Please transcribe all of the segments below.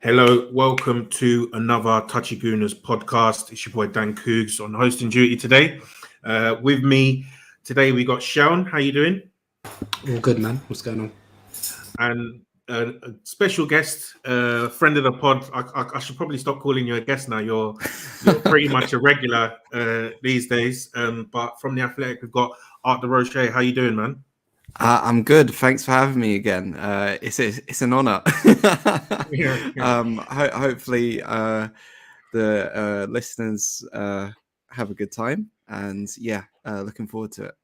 Hello, welcome to another Touchy Gooners podcast. It's your boy Dan Koogs on hosting duty today. With me today we got Seun. How you doing? All good, man. What's going on? And a special guest, friend of the pod. I should probably stop calling you a guest now. You're pretty much a regular these days. But from the Athletic, we've got Art the Roche. How you doing, man? I'm good. Thanks for having me again. It's an honor. Yeah. Hopefully, the listeners have a good time, and looking forward to it.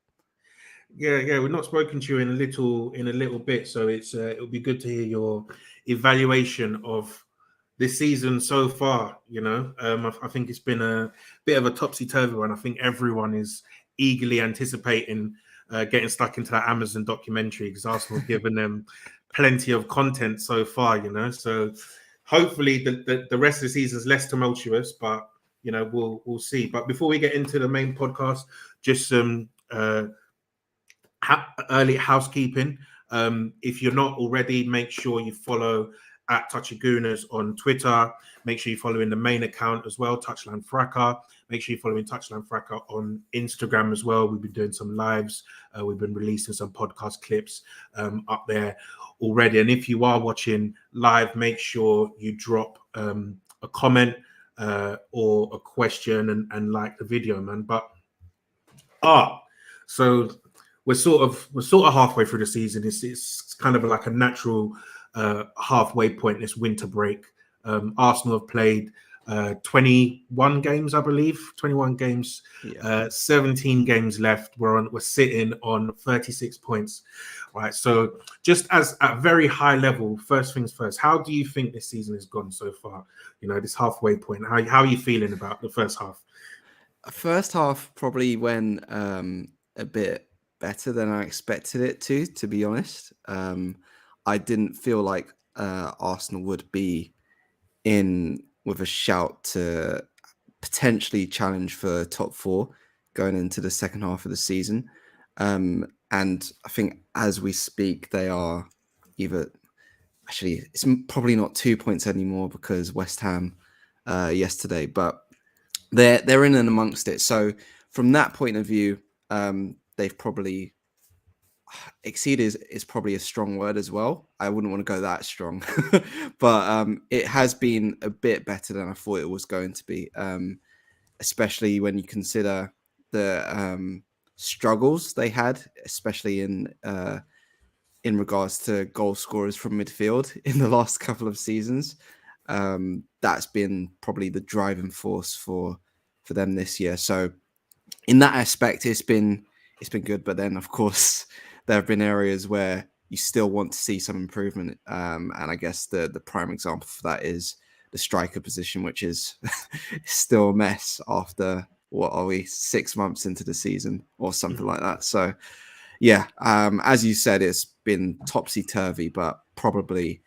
Yeah. We've not spoken to you in a little bit, so it'll be good to hear your evaluation of this season so far. I think it's been a bit of a topsy turvy one. I think everyone is eagerly anticipating getting stuck into that Amazon documentary because Arsenal have given them plenty of content so far. So hopefully the rest of the season is less tumultuous, but we'll see. But before we get into the main podcast, just some early housekeeping. If you're not already, make sure you follow at Touchy Gooners on Twitter. Make sure you're following the main account as well, Touchline Fracas. Make sure you're following Touchline Fracas on Instagram as well. We've been doing some lives. We've been releasing some podcast clips up there already. And if you are watching live, make sure you drop a comment or a question and like the video, man. But so we're sort of halfway through the season. It's kind of like a natural halfway point, this winter break. Arsenal have played 21 games, I believe. 21 games, 17 games left. We're sitting on 36 points. Right. So just as at very high level, first things first, how do you think this season has gone so far? This halfway point. How are you feeling about the first half? First half probably went a bit better than I expected it to be honest. I didn't feel like Arsenal would be in with a shout to potentially challenge for top four going into the second half of the season. And I think as we speak, they are it's probably not 2 points anymore because West Ham yesterday, but they're in and amongst it. So from that point of view, they've probably exceeded is probably a strong word as well. I wouldn't want to go that strong, but it has been a bit better than I thought it was going to be, especially when you consider the struggles they had, especially in regards to goal scorers from midfield in the last couple of seasons. That's been probably the driving force for them this year. So in that aspect, it's been good. But then, of course, there have been areas where you still want to see some improvement. And I guess the prime example for that is the striker position, which is still a mess after, 6 months into the season or something like that. So, yeah, as you said, it's been topsy-turvy, but probably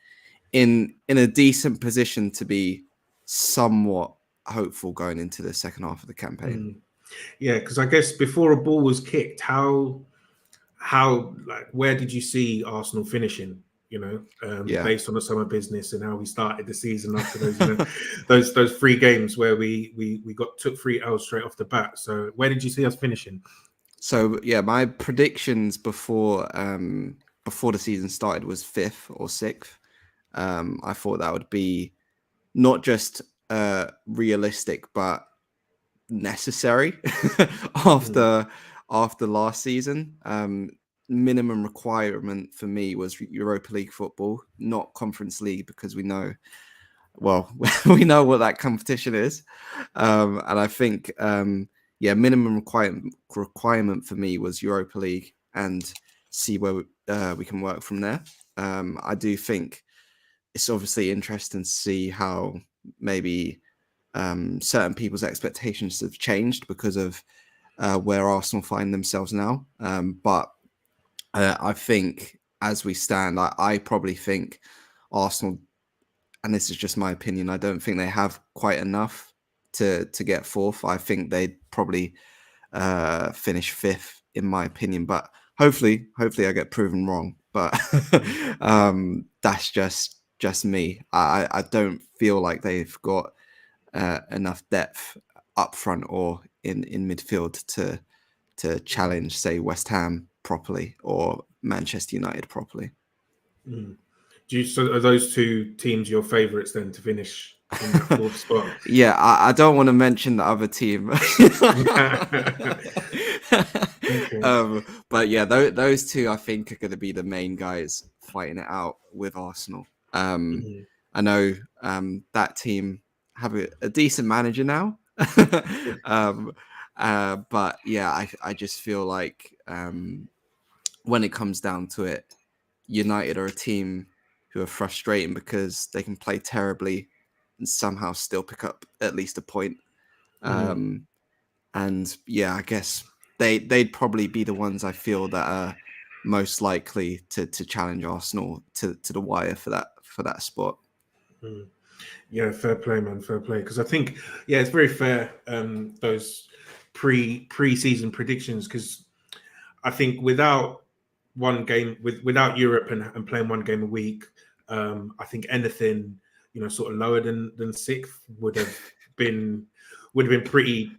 in a decent position to be somewhat hopeful going into the second half of the campaign. Yeah, because I guess before a ball was kicked, how where did you see Arsenal finishing? Based on the summer business and how we started the season after those those 3 games where we took 3 L's straight off the bat. So where did you see us finishing? So yeah, my predictions before the season started was 5th or 6th. I thought that would be not just realistic, but necessary after last season. Minimum requirement for me was Europa League football, not Conference League, because we know what that competition is. And I think, minimum requirement for me was Europa League and see where we can work from there. I do think it's obviously interesting to see how maybe certain people's expectations have changed because of where Arsenal find themselves now. But I think as we stand, I probably think Arsenal, and this is just my opinion, I don't think they have quite enough to get 4th. I think they'd probably finish 5th, in my opinion. But hopefully I get proven wrong. But that's just just me. I don't feel like they've got enough depth up front or in midfield to challenge, say, West Ham properly or Manchester United properly. Mm. So are those two teams your favourites then to finish in that fourth spot? Yeah, I don't want to mention the other team. Okay. But yeah, those two I think are going to be the main guys fighting it out with Arsenal. Mhm. I know that team have a decent manager now. But yeah, I just feel like when it comes down to it, United are a team who are frustrating because they can play terribly and somehow still pick up at least a point. And yeah, I guess they'd probably be the ones I feel that are most likely to challenge Arsenal to the wire for that spot. Mm. Yeah, fair play, man. Fair play. Because I think, yeah, it's very fair. Those preseason predictions, because I think without one game, without Europe and playing one game a week, I think anything, sort of lower than sixth would have been pretty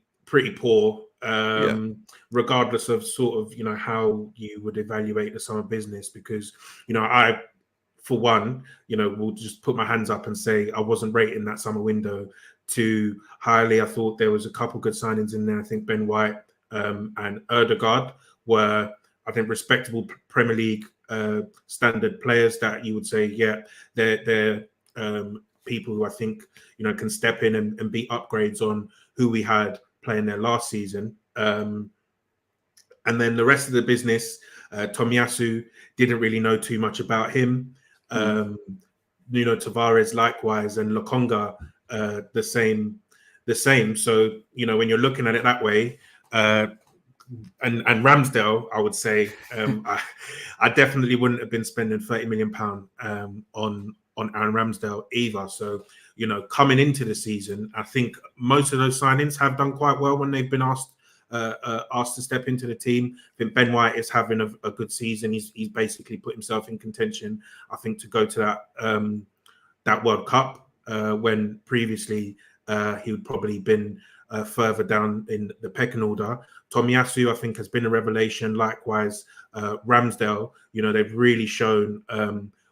poor. Yeah. Regardless of sort of how you would evaluate the summer business, because I, for one, will just put my hands up and say I wasn't rating that summer window too highly. I thought there was a couple good signings in there. I think Ben White and Erdegaard were, I think, respectable Premier League standard players that you would say, yeah, they're people who I think can step in and be upgrades on who we had playing there last season. And then the rest of the business, Tomiyasu, didn't really know too much about him. Nuno Tavares likewise, and Lokonga the same. So when you're looking at it that way, and Ramsdale, I would say I definitely wouldn't have been spending £30 million on Aaron Ramsdale either. So coming into the season, I think most of those signings have done quite well when they've been asked to step into the team. I think Ben White is having a good season. He's basically put himself in contention, I think, to go to that World Cup when previously he would probably been further down in the pecking order. Tomiyasu, I think, has been a revelation. Likewise, Ramsdale. They've really shown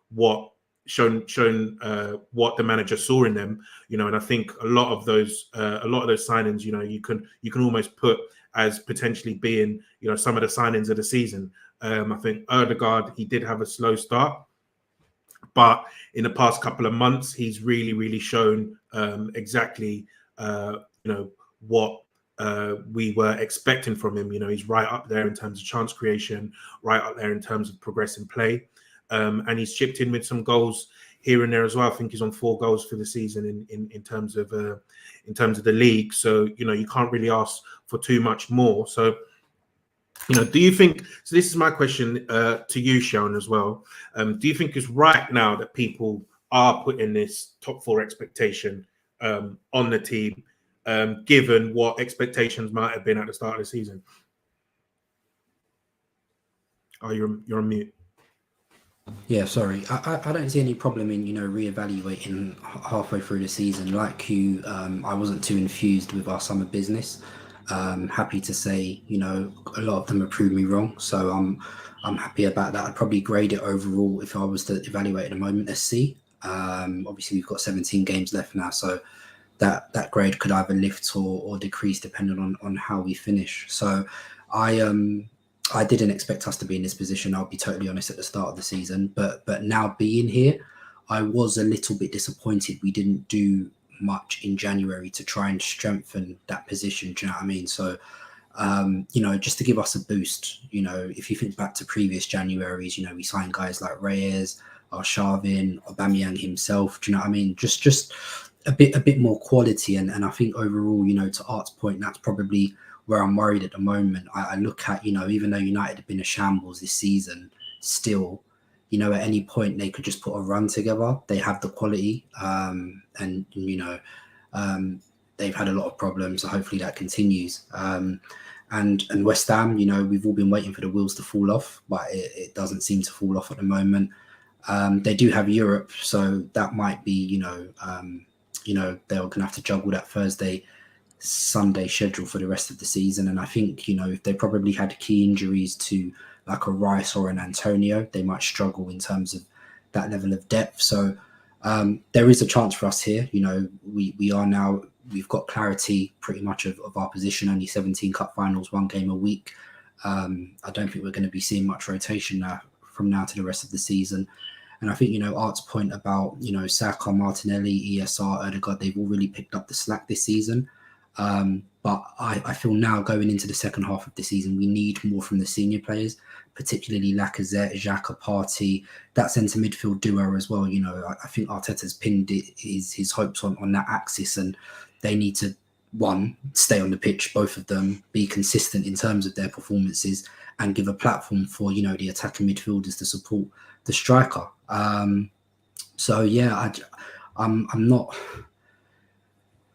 what the manager saw in them. And I think a lot of those signings, you can almost put as potentially being, some of the signings of the season. I think Erdegaard, he did have a slow start, but in the past couple of months, he's really, really shown exactly, what we were expecting from him. He's right up there in terms of chance creation, right up there in terms of progressing play, and he's chipped in with some goals here and there as well. I think he's on 4 goals for the season in terms of the league. So you can't really ask for too much more. So do you think? So this is my question to you, Seun, as well. Do you think it's right now that people are putting this top 4 expectation on the team, given what expectations might have been at the start of the season? Oh, you're on mute. Yeah, sorry. I don't see any problem in reevaluating halfway through the season. Like you, I wasn't too infused with our summer business. Happy to say, a lot of them have proved me wrong. So I'm happy about that. I'd probably grade it overall if I was to evaluate at the moment as C. Obviously, we've got 17 games left now, so that grade could either lift or decrease depending on how we finish. So I didn't expect us to be in this position, I'll be totally honest, at the start of the season. But now being here, I was a little bit disappointed we didn't do much in January to try and strengthen that position. Do you know what I mean? So, just to give us a boost, if you think back to previous Januaries, we signed guys like Reyes, Arshavin, Aubameyang himself. Do you know what I mean? Just a bit more quality. And I think overall, to Art's point, that's probably where I'm worried at the moment. I look at, even though United have been a shambles this season, still, at any point they could just put a run together. They have the quality, and they've had a lot of problems. So hopefully that continues. And West Ham, we've all been waiting for the wheels to fall off, but it doesn't seem to fall off at the moment. They do have Europe, so that might be, they're going to have to juggle that Thursday, Sunday schedule for the rest of the season. And I think, if they probably had key injuries to like a Rice or an Antonio, they might struggle in terms of that level of depth. So there is a chance for us here. We've got clarity pretty much of our position, only 17 cup finals, 1 game a week. I don't think we're going to be seeing much rotation from now to the rest of the season. And I think, Art's point about, Saka, Martinelli, ESR, Odegaard, they've all really picked up the slack this season. But I feel now going into the second half of the season, we need more from the senior players, particularly Lacazette, Xhaka, Partey, that centre midfield duo as well. I think Arteta's pinned his hopes on that axis, and they need to, one, stay on the pitch, both of them, be consistent in terms of their performances, and give a platform for, the attacking midfielders to support the striker. So yeah, I'm not.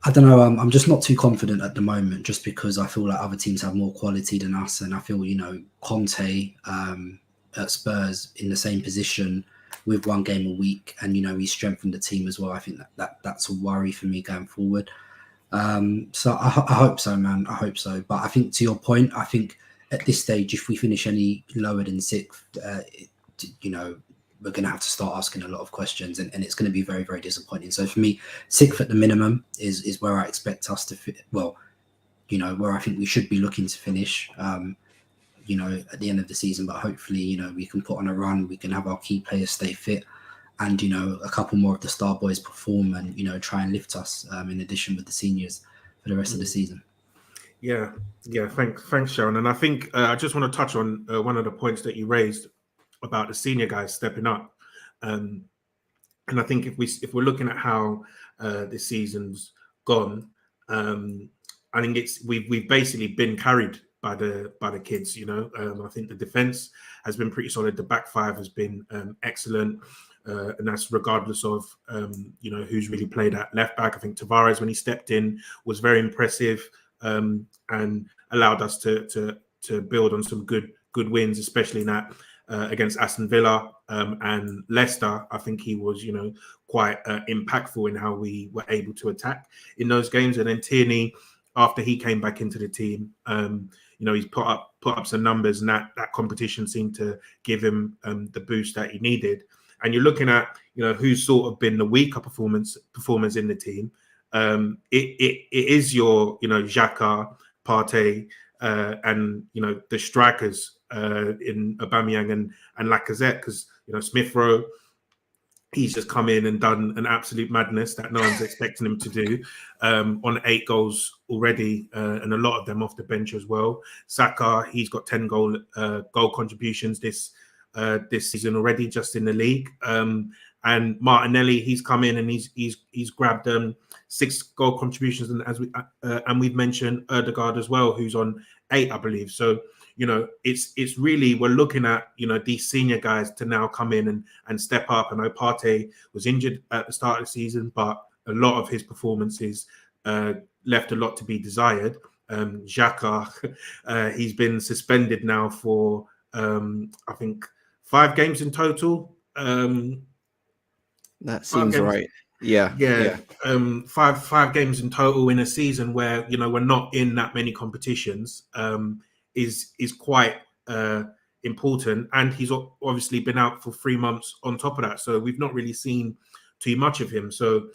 I don't know. I'm just not too confident at the moment, just because I feel like other teams have more quality than us, and I feel Conte at Spurs in the same position with 1 game a week, and he's strengthened the team as well. I think that's a worry for me going forward. So I hope so, man. I hope so. But I think, to your point, I think at this stage, if we finish any lower than 6th, we're going to have to start asking a lot of questions, and it's going to be very, very disappointing. So for me, 6th at the minimum is where I expect us to fit. Well, where I think we should be looking to finish, at the end of the season. But hopefully, we can put on a run. We can have our key players stay fit, and, a couple more of the star boys perform and, try and lift us in addition with the seniors for the rest of the season. Yeah. Thanks, Seun. And I think I just want to touch on one of the points that you raised about the senior guys stepping up. And I think if we're looking at how this season's gone, I think we've basically been carried by the kids. I think the defense has been pretty solid. The back five has been excellent. And that's regardless of who's really played at left back. I think Tavares, when he stepped in, was very impressive and allowed us to build on some good wins, especially in that against Aston Villa and Leicester. I think he was quite impactful in how we were able to attack in those games. And then Tierney, after he came back into the team, he's put up some numbers, and that competition seemed to give him the boost that he needed. And you're looking at, who's sort of been the weaker performers in the team. It is your, Xhaka, Partey, and, the strikers in Aubameyang and Lacazette, because, Smith Rowe, he's just come in and done an absolute madness that no one's expecting him to do, on 8 goals already, and a lot of them off the bench as well. Saka, he's got 10 goal contributions this season already, just in the league. And Martinelli, he's come in and he's grabbed 6 goal contributions, and we've mentioned Odegaard as well, who's on 8, I believe. So it's really, we're looking at these senior guys to now come in and step up. I know Partey was injured at the start of the season, but a lot of his performances left a lot to be desired. Xhaka, he's been suspended now for I think 5 games in total. That seems right. Yeah. 5 games in total in a season where we're not in that many competitions is quite important, and he's obviously been out for 3 months on top of that, so we've not really seen too much of him. So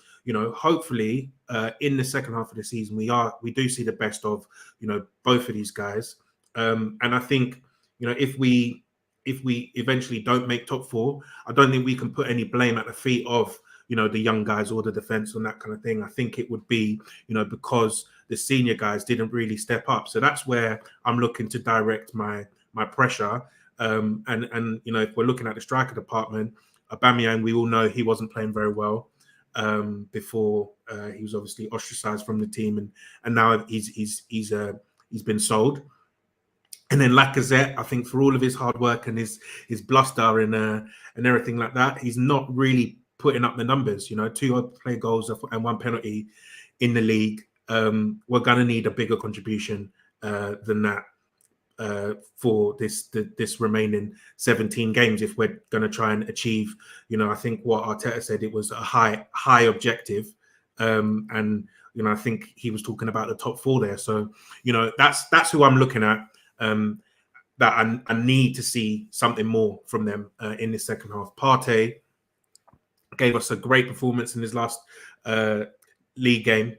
hopefully in the second half of the season we do see the best of both of these guys, and I think if we eventually don't make top 4, I don't think we can put any blame at the feet of the young guys or the defense and that kind of thing. I think it would be because the senior guys didn't really step up. So that's where I'm looking to direct my pressure. And if we're looking at the striker department, Aubameyang, we all know he wasn't playing very well before he was obviously ostracized from the team, and now he's been sold. And then Lacazette, I think, for all of his hard work and his bluster and everything like that, he's not really putting up the numbers. 2 play goals and 1 penalty in the league. We're going to need a bigger contribution than that for this remaining 17 games if we're going to try and achieve, I think what Arteta said, it was a high objective, and I think he was talking about the top 4 there. So that's who I'm looking at, that I need to see something more from them in this second half. Partey gave us a great performance in his last league game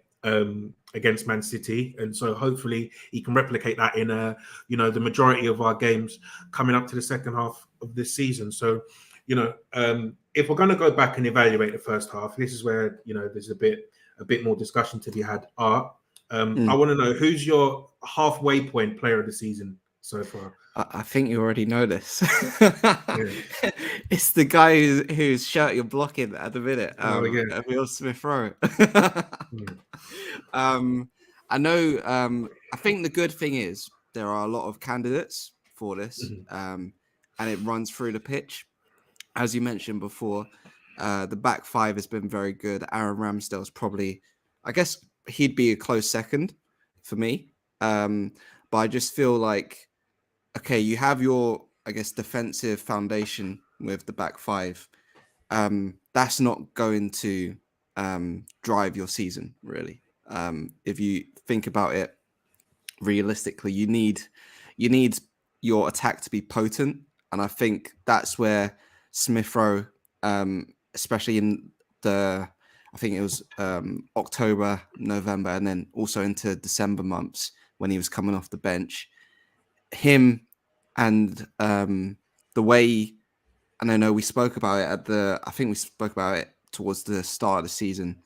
against Man City, and so hopefully he can replicate that in the majority of our games coming up to the second half of this season. So if we're going to go back and evaluate the first half, this is where there's a bit more discussion to be had. I want to know, who's your halfway point player of the season so far? I think you already know this. It's the guy whose shirt you're blocking at the minute. Emile Smith-Rowe. I know. I think the good thing is there are a lot of candidates for this, and it runs through the pitch. As you mentioned before, the back 5 has been very good. Aaron Ramsdale's probably, I guess, he'd be a close second for me. But I just feel like, okay, you have your, I guess, defensive foundation with the back 5. That's not going to drive your season, really. If you think about it realistically, you need your attack to be potent, and I think that's where Smith-Rowe, especially in I think it was October, November, and then also into December months when he was coming off the bench, him and the way, and I know we spoke about it I think we spoke about it towards the start of the season.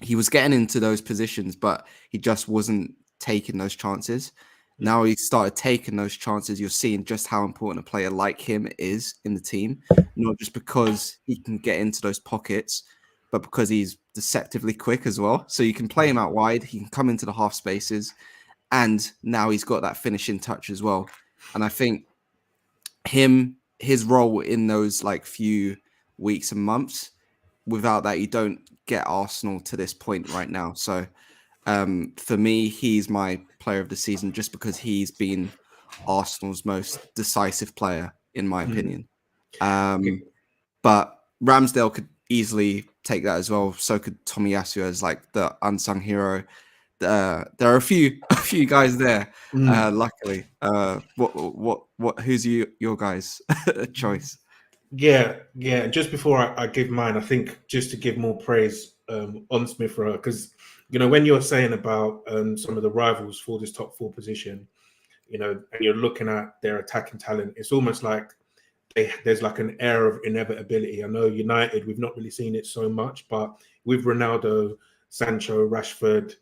He was getting into those positions, but he just wasn't taking those chances. Now he started taking those chances. You're seeing just how important a player like him is in the team, not just because he can get into those pockets, but because he's deceptively quick as well. So you can play him out wide. He can come into the half spaces, and now he's got that finishing touch as well. And I think his role in those few weeks and months, without that, you don't get Arsenal to this point right now. So for me, he's my player of the season just because he's been Arsenal's most decisive player, in my opinion. But Ramsdale could easily take that as well. So could Tomiyasu as the unsung hero. There are a few guys there. Luckily, who's your guys' choice? Yeah. Just before I give mine, I think just to give more praise on Smith-Rowe, because when you're saying about some of the rivals for this top 4 position, and you're looking at their attacking talent, it's almost like there's an air of inevitability. I know United, we've not really seen it so much, but with Ronaldo, Sancho, Rashford,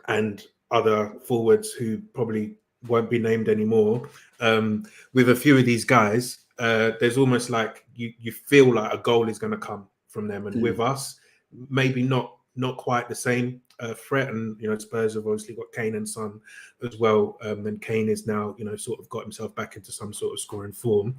and other forwards who probably won't be named anymore, with a few of these guys, there's almost like you feel like a goal is going to come from them. And with us, maybe not quite the same threat. And Spurs have obviously got Kane and Son as well. And Kane is now sort of got himself back into some sort of scoring form.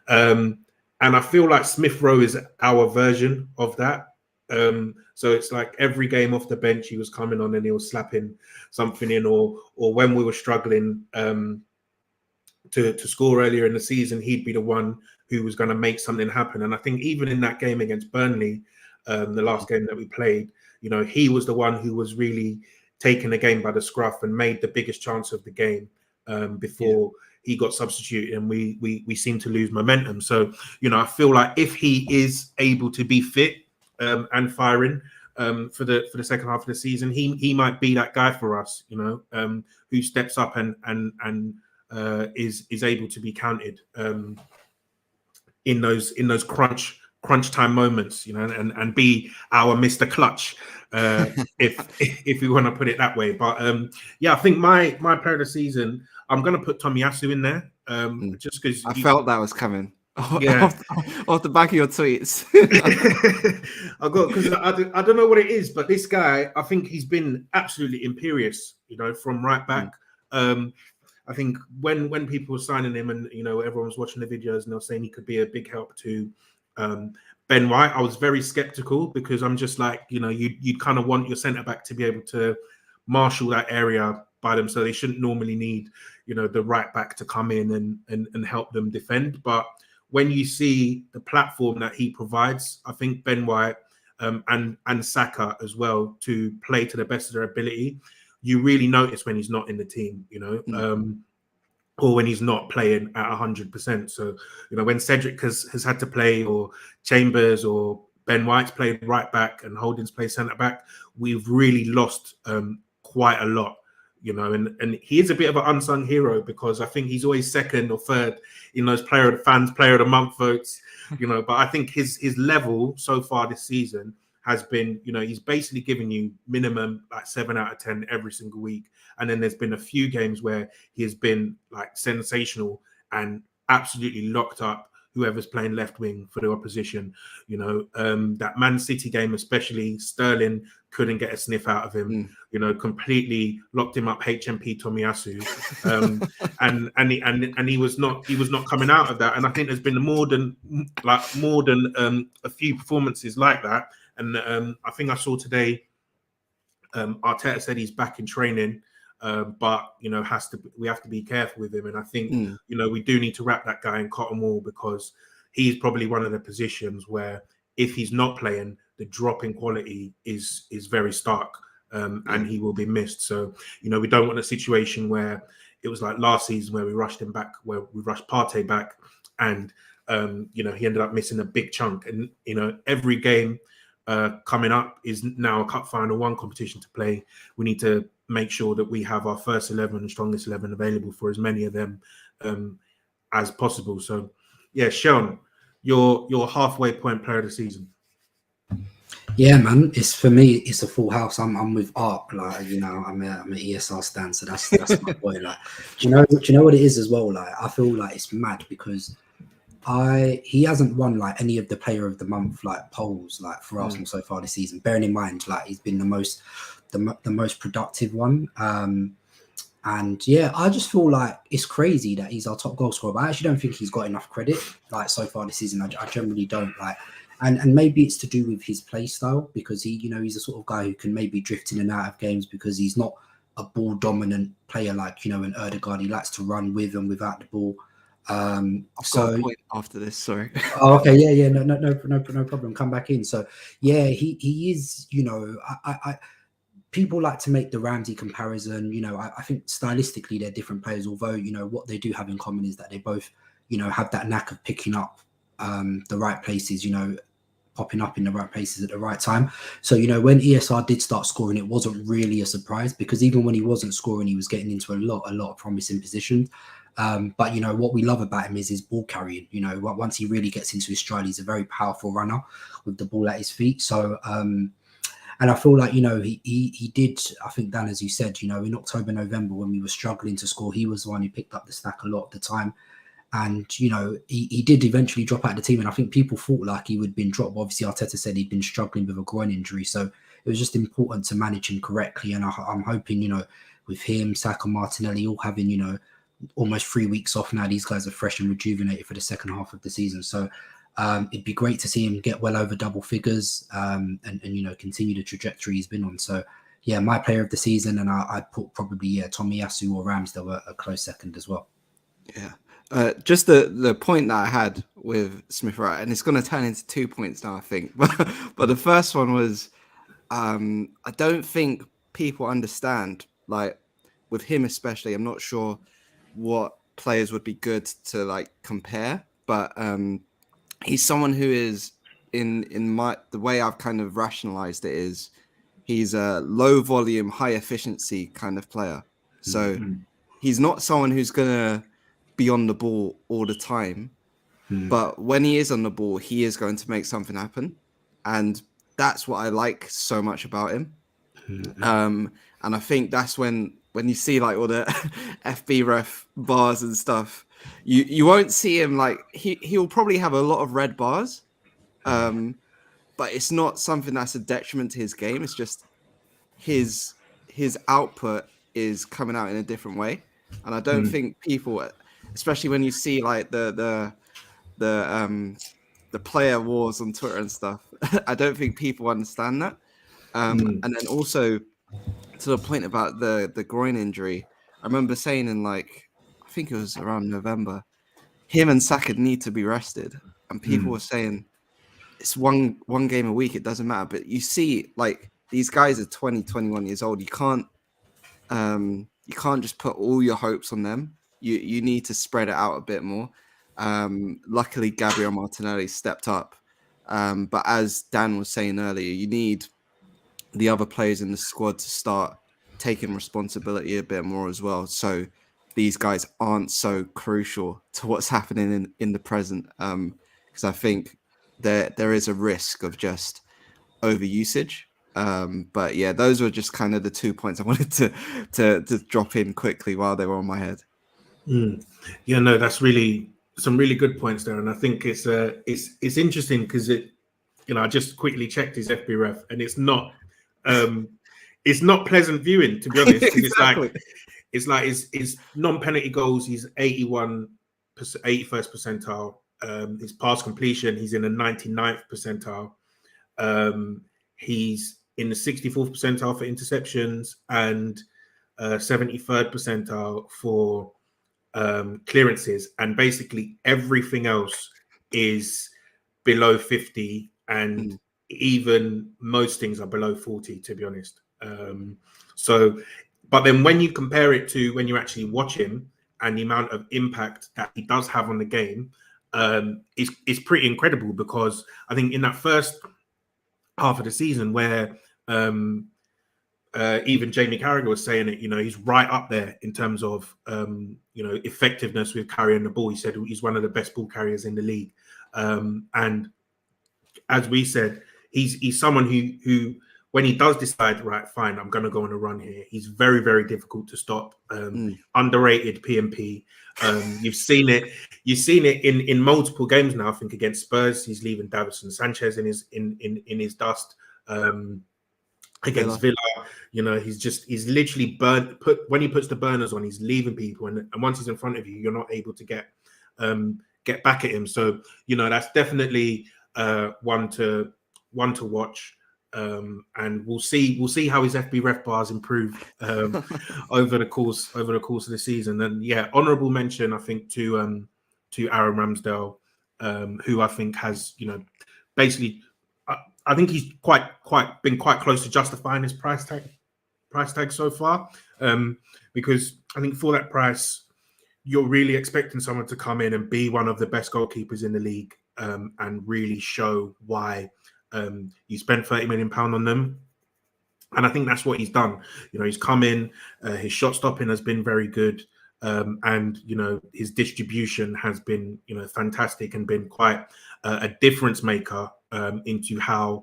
And I feel like Smith-Rowe is our version of that. So it's like every game off the bench he was coming on and he was slapping something in, or when we were struggling to score earlier in the season, he'd be the one who was going to make something happen. And I think even in that game against Burnley, the last game that we played, he was the one who was really taking the game by the scruff and made the biggest chance of the game before he got substituted, and we seemed to lose momentum. So I feel like if he is able to be fit and firing for the second half of the season, he might be that guy for us, who steps up and is able to be counted in those crunch time moments, and be our Mr. Clutch, if we want to put it that way. But I think my player of the season, I'm going to put Tomiyasu in there, just because I felt that was coming. Yeah, off the back of your tweets. Because I don't know what it is, but this guy, I think he's been absolutely imperious, from right back. I think when people were signing him, and everyone was watching the videos and they were saying he could be a big help to Ben White, I was very skeptical, because I'm just like, you'd kind of want your centre back to be able to marshal that area by them, so they shouldn't normally need, the right back to come in and help them defend. But when you see the platform that he provides, I think Ben White and Saka as well, to play to the best of their ability, you really notice when he's not in the team, or when he's not playing at 100%. So, when Cedric has had to play, or Chambers or Ben White's played right back and Holding's played centre back, we've really lost quite a lot, and he is a bit of an unsung hero, because I think he's always second or third in those player of the month votes, but I think his level so far this season has been, he's basically giving you minimum like 7 out of 10 every single week. And then there's been a few games where he has been like sensational and absolutely locked up whoever's playing left wing for the opposition. That Man City game, especially, Sterling couldn't get a sniff out of him. Completely locked him up. HMP Tomiyasu, and he was not coming out of that. And I think there's been more than a few performances like that. And I think I saw today, Arteta said he's back in training. But we have to be careful with him, and I think we do need to wrap that guy in cotton wool, because he's probably one of the positions where, if he's not playing, the drop in quality is very stark, and he will be missed. So we don't want a situation where it was like last season, where we rushed him back, where we rushed Partey back, and he ended up missing a big chunk. And every game coming up is now a cup final 1 competition to play. We need to make sure that we have our first 11 and strongest 11 available for as many of them as possible. So, yeah, Seun, your halfway point player of the season. Yeah, man. For me, it's a full house. I'm with Ark. Like, I'm an ESR stan, so that's my boy. Like, do you know what it is as well? Like, I feel like it's mad because he hasn't won like any of the player of the month like polls like for Arsenal so far this season. Bearing in mind, like, he's been the most productive one. And yeah, I just feel like it's crazy that he's our top goal scorer, but I actually don't think he's got enough credit like so far this season. I generally don't like, and maybe it's to do with his play style, because he's a sort of guy who can maybe drift in and out of games because he's not a ball dominant player like an Ødegaard. He likes to run with and without the ball. I've got a point after this. Sorry. Oh, okay. Yeah. No problem. Come back in. So yeah, he is. I people like to make the Ramsey comparison. I think stylistically they're different players. Although what they do have in common is that they both have that knack of picking up the right places. Popping up in the right places at the right time. So when ESR did start scoring, it wasn't really a surprise, because even when he wasn't scoring, he was getting into a lot of promising positions. But what we love about him is his ball carrying. Once he really gets into his stride, he's a very powerful runner with the ball at his feet. So and I feel like he did, I think, Dan, as you said, in October, November, when we were struggling to score, he was the one who picked up the slack a lot of the time. And he did eventually drop out of the team, and I think people thought like he would have been dropped. Obviously, Arteta said he'd been struggling with a groin injury, so it was just important to manage him correctly. And I'm hoping with him, Saka, Martinelli all having almost 3 weeks off now, these guys are fresh and rejuvenated for the second half of the season. So it'd be great to see him get well over double figures and continue the trajectory he's been on. So yeah, my player of the season, and I'd put probably Tomiyasu or Ramsdale a close second as well. Yeah. Just the point that I had with Smith Rowe, and it's going to turn into 2 points now, I think. But the first one was, I don't think people understand, like with him especially. I'm not sure what players would be good to like compare, but he's someone who is in the way I've kind of rationalized it is he's a low volume, high efficiency kind of player. So he's not someone who's gonna be on the ball all the time, but when he is on the ball, he is going to make something happen, and that's what I like so much about him. And I think that's when you see like all the FB ref bars and stuff, you won't see him like he'll probably have a lot of red bars, but it's not something that's a detriment to his game. It's just his output is coming out in a different way, and I don't think people, especially when you see like the player wars on Twitter and stuff, I don't think people understand that. And then also to the point about the groin injury, I remember saying in I think it was around November, him and Saka need to be rested, and people were saying it's one game a week, it doesn't matter. But you see, these guys are 20, 21 years old. You can't just put all your hopes on them. You need to spread it out a bit more. Luckily, Gabriel Martinelli stepped up. But as Dan was saying earlier, you need the other players in the squad to start taking responsibility a bit more as well. So these guys aren't so crucial to what's happening in the present. Because I think there is a risk of just overusage. But yeah, those were just kind of the 2 points I wanted to drop in quickly while they were on my head. Yeah, no, that's really some really good points there, and I think it's interesting because I just quickly checked his FBref, and it's not pleasant viewing, to be honest. Exactly. It's like his non-penalty goals, he's 81st percentile. His pass completion, he's in the 99th percentile. He's in the 64th percentile for interceptions and 73rd percentile for clearances, and basically everything else is below 50, and even most things are below 40, to be honest. But then when you compare it to when you actually watch him and the amount of impact that he does have on the game, it's pretty incredible, because I think in that first half of the season where even Jamie Carragher was saying it, he's right up there in terms of, effectiveness with carrying the ball. He said he's one of the best ball carriers in the league. And as we said, he's someone who, when he does decide, right, fine, I'm going to go on a run here, he's very, very difficult to stop. Underrated PMP. You've seen it in multiple games now. I think against Spurs, he's leaving Davison Sanchez in his dust. Against Villa, he's literally when he puts the burners on, he's leaving people, and once he's in front of you, you're not able to get back at him. So that's definitely one to watch, and we'll see how his FBref bars improve over the course of the season. And yeah, honourable mention, I think, to Aaron Ramsdale, who I think has basically. I think he's been quite close to justifying his price tag so far, because I think for that price, you're really expecting someone to come in and be one of the best goalkeepers in the league, and really show why you spent £30 million on them. And I think that's what he's done. He's come in, his shot stopping has been very good, and his distribution has been fantastic, and been quite a difference maker into how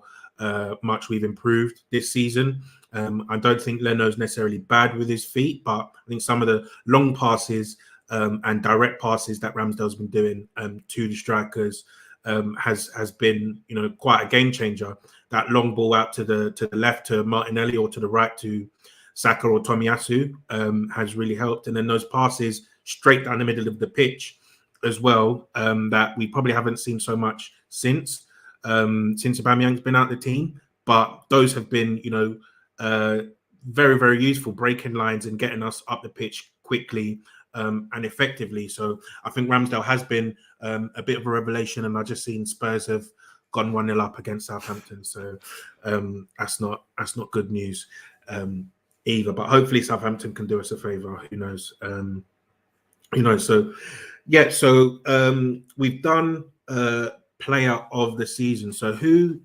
much we've improved this season. I don't think Leno's necessarily bad with his feet, but I think some of the long passes and direct passes that Ramsdale's been doing to the strikers has been quite a game changer. That long ball out to the left to Martinelli, or to the right to Saka or Tomiyasu, has really helped. And then those passes straight down the middle of the pitch as well, that we probably haven't seen so much since Aubameyang's been out of the team. But those have been, very, very useful, breaking lines and getting us up the pitch quickly and effectively. So I think Ramsdale has been a bit of a revelation, and I've just seen Spurs have gone 1-0 up against Southampton. So that's not good news either. But hopefully Southampton can do us a favour. Who knows? So yeah. So we've done player of the season. So who?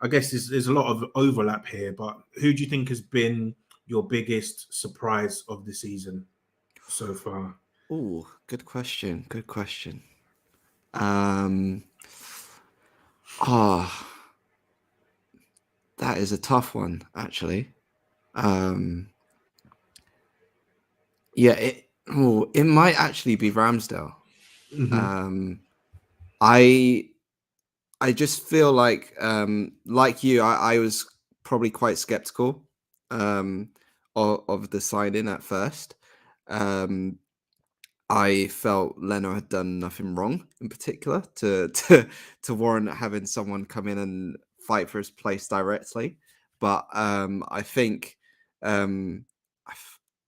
I guess there's a lot of overlap here, but who do you think has been your biggest surprise of the season so far? Oh, good question. Good question. That is a tough one, actually. It might actually be Ramsdale. Mm-hmm. I just feel like you, I was probably quite skeptical of the signing at first. I felt Leno had done nothing wrong in particular to warrant having someone come in and fight for his place directly. But I think I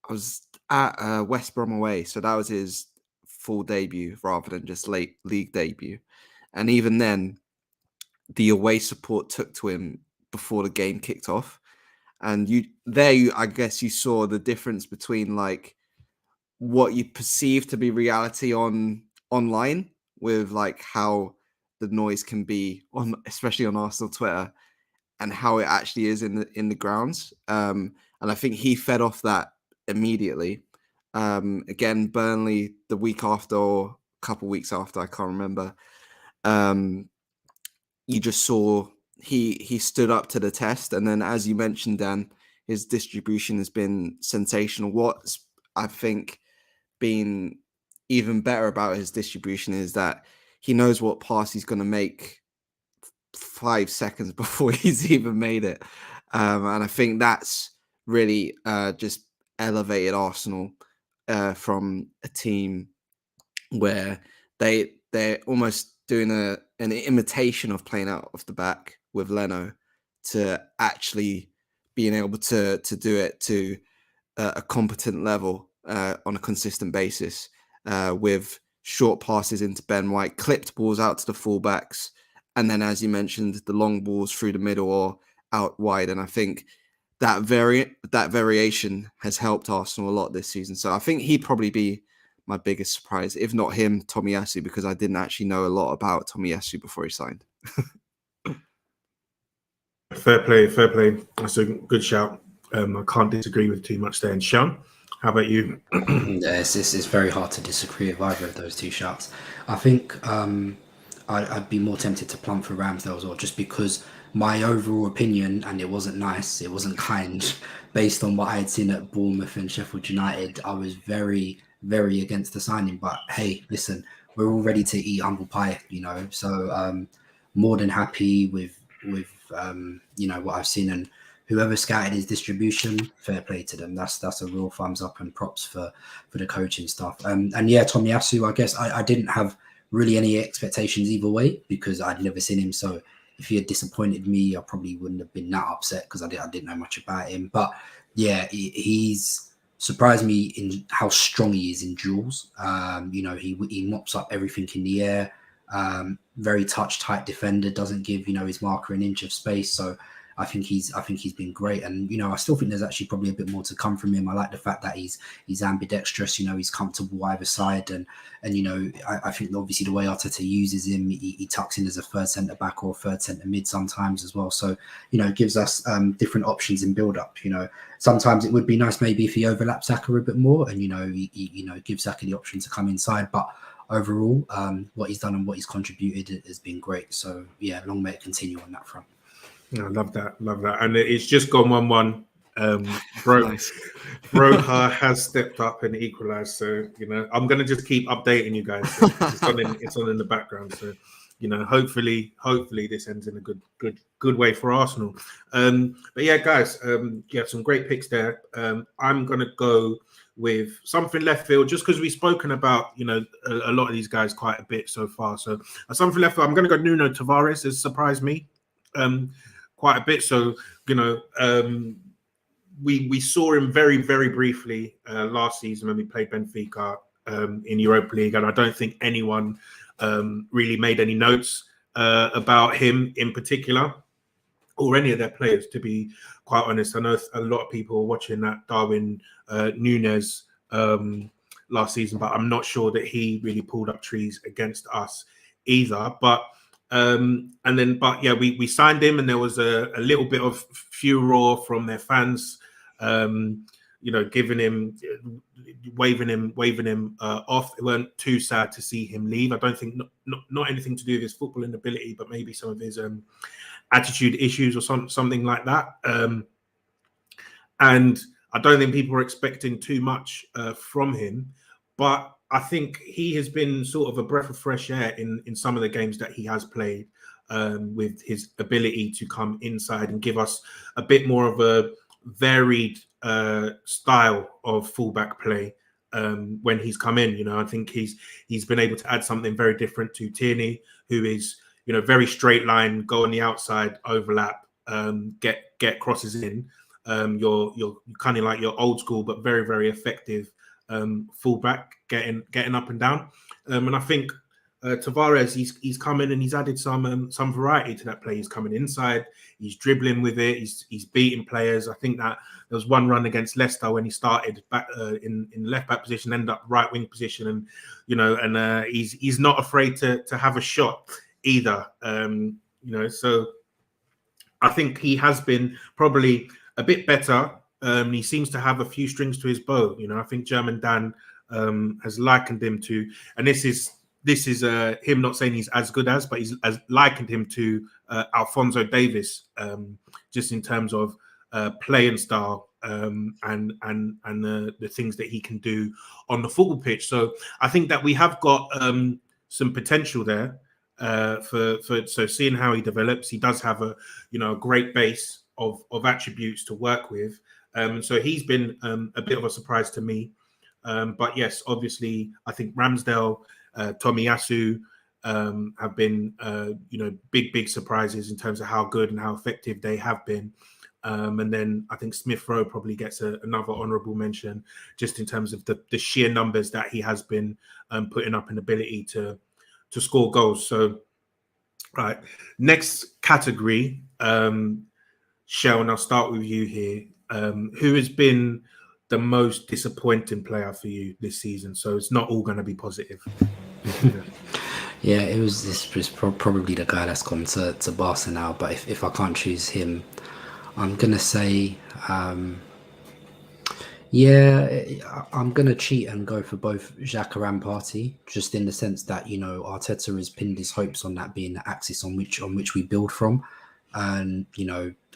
was at West Brom away, so that was his full debut rather than just late league debut. And even then, the away support took to him before the game kicked off. And I guess you saw the difference between like what you perceive to be reality online with like how the noise can be especially on Arsenal Twitter, and how it actually is in the grounds. And I think he fed off that immediately. Again, Burnley the week after or a couple weeks after, I can't remember. You just saw he stood up to the test, and then as you mentioned, Dan, his distribution has been sensational. What's I think been even better about his distribution is that he knows what pass he's going to make 5 seconds before he's even made it, and I think that's really just elevated Arsenal from a team where they're almost doing an imitation of playing out of the back with Leno to actually being able to do it to a competent level on a consistent basis with short passes into Ben White, clipped balls out to the fullbacks, and then, as you mentioned, the long balls through the middle or out wide. And I think that variation has helped Arsenal a lot this season. So I think he'd probably be my biggest surprise, if not him, Tomiyasu, because I didn't actually know a lot about Tomiyasu before he signed. Fair play. That's a good shout. I can't disagree with too much there. And Sean, how about you? Yes, it's very hard to disagree with either of those two shouts. I think I'd be more tempted to plump for Ramsdale as well, just because my overall opinion, and it wasn't nice, it wasn't kind, based on what I had seen at Bournemouth and Sheffield United, I was very, very against the signing. But hey, listen, we're all ready to eat humble pie, so more than happy with what I've seen, and whoever scouted his distribution, fair play to them. That's a real thumbs up and props for the coaching staff. And yeah, Tomiyasu, I guess I didn't have really any expectations either way because I'd never seen him. So if he had disappointed me, I probably wouldn't have been that upset because I didn't know much about him. But yeah, he's surprised me in how strong he is in duels. He mops up everything in the air. Very tight defender, doesn't give his marker an inch of space. So I think he's been great, and I still think there's actually probably a bit more to come from him. I like the fact that he's ambidextrous. He's comfortable either side, and I think obviously the way Arteta uses him, he tucks in as a third centre back or a third centre mid sometimes as well. So it gives us different options in build up. Sometimes it would be nice maybe if he overlaps Saka a bit more, and he gives Saka the option to come inside, but. Overall, what he's done and what he's contributed has been great. So yeah, long may it continue on that front. Yeah, I love that, and it's just gone 1-1. Nice. Broha has stepped up and equalised. So I'm gonna just keep updating you guys. So it's on in the background. So hopefully this ends in a good way for Arsenal. But yeah, guys, you have some great picks there. I'm gonna go with something left field, just because we've spoken about a lot of these guys quite a bit so far. So something left field, I'm going to go Nuno Tavares. Has surprised me quite a bit. So we saw him very, very briefly last season when we played Benfica in Europa League, and I don't think anyone really made any notes about him in particular, or any of their players, to be quite honest. I know a lot of people were watching that Darwin Núñez last season, but I'm not sure that he really pulled up trees against us either. But yeah, we signed him, and there was a little bit of furor from their fans, giving him, waving him off. They weren't too sad to see him leave. I don't think not anything to do with his footballing ability, but maybe some of his attitude issues or something like that. And I don't think people are expecting too much from him, but I think he has been sort of a breath of fresh air in some of the games that he has played, with his ability to come inside and give us a bit more of a varied style of fullback play when he's come in. I think he's been able to add something very different to Tierney, who is very straight line, go on the outside, overlap, get crosses in. you're kind of like your old school but very, very effective fullback, getting up and down. And I think Tavares, he's come in and he's added some variety to that play. He's coming inside, he's dribbling with it, he's beating players. I think that there was one run against Leicester when he started back in left back position, ended up right wing position, and he's not afraid to have a shot either. So I think he has been probably a bit better. He seems to have a few strings to his bow. I think German Dan has likened him to, and this is him not saying he's as good as, but he's likened him to Alphonso Davies, just in terms of playing style and the things that he can do on the football pitch. So I think that we have got some potential there so seeing how he develops. He does have a great base of attributes to work with. So he's been a bit of a surprise to me. But yes, obviously, I think Ramsdale, Tomiyasu have been, big surprises in terms of how good and how effective they have been. And then I think Smith Rowe probably gets another honourable mention, just in terms of the sheer numbers that he has been putting up, and ability to score goals. So, right, next category, Seun, I'll start with you here. Who has been the most disappointing player for you this season? So it's not all going to be positive. Yeah, this was probably the guy that's gone to Barca now. But if I can't choose him, I'm gonna say, I'm gonna cheat and go for both Xhaka and Partey, just in the sense that Arteta has pinned his hopes on that being the axis on which we build from, and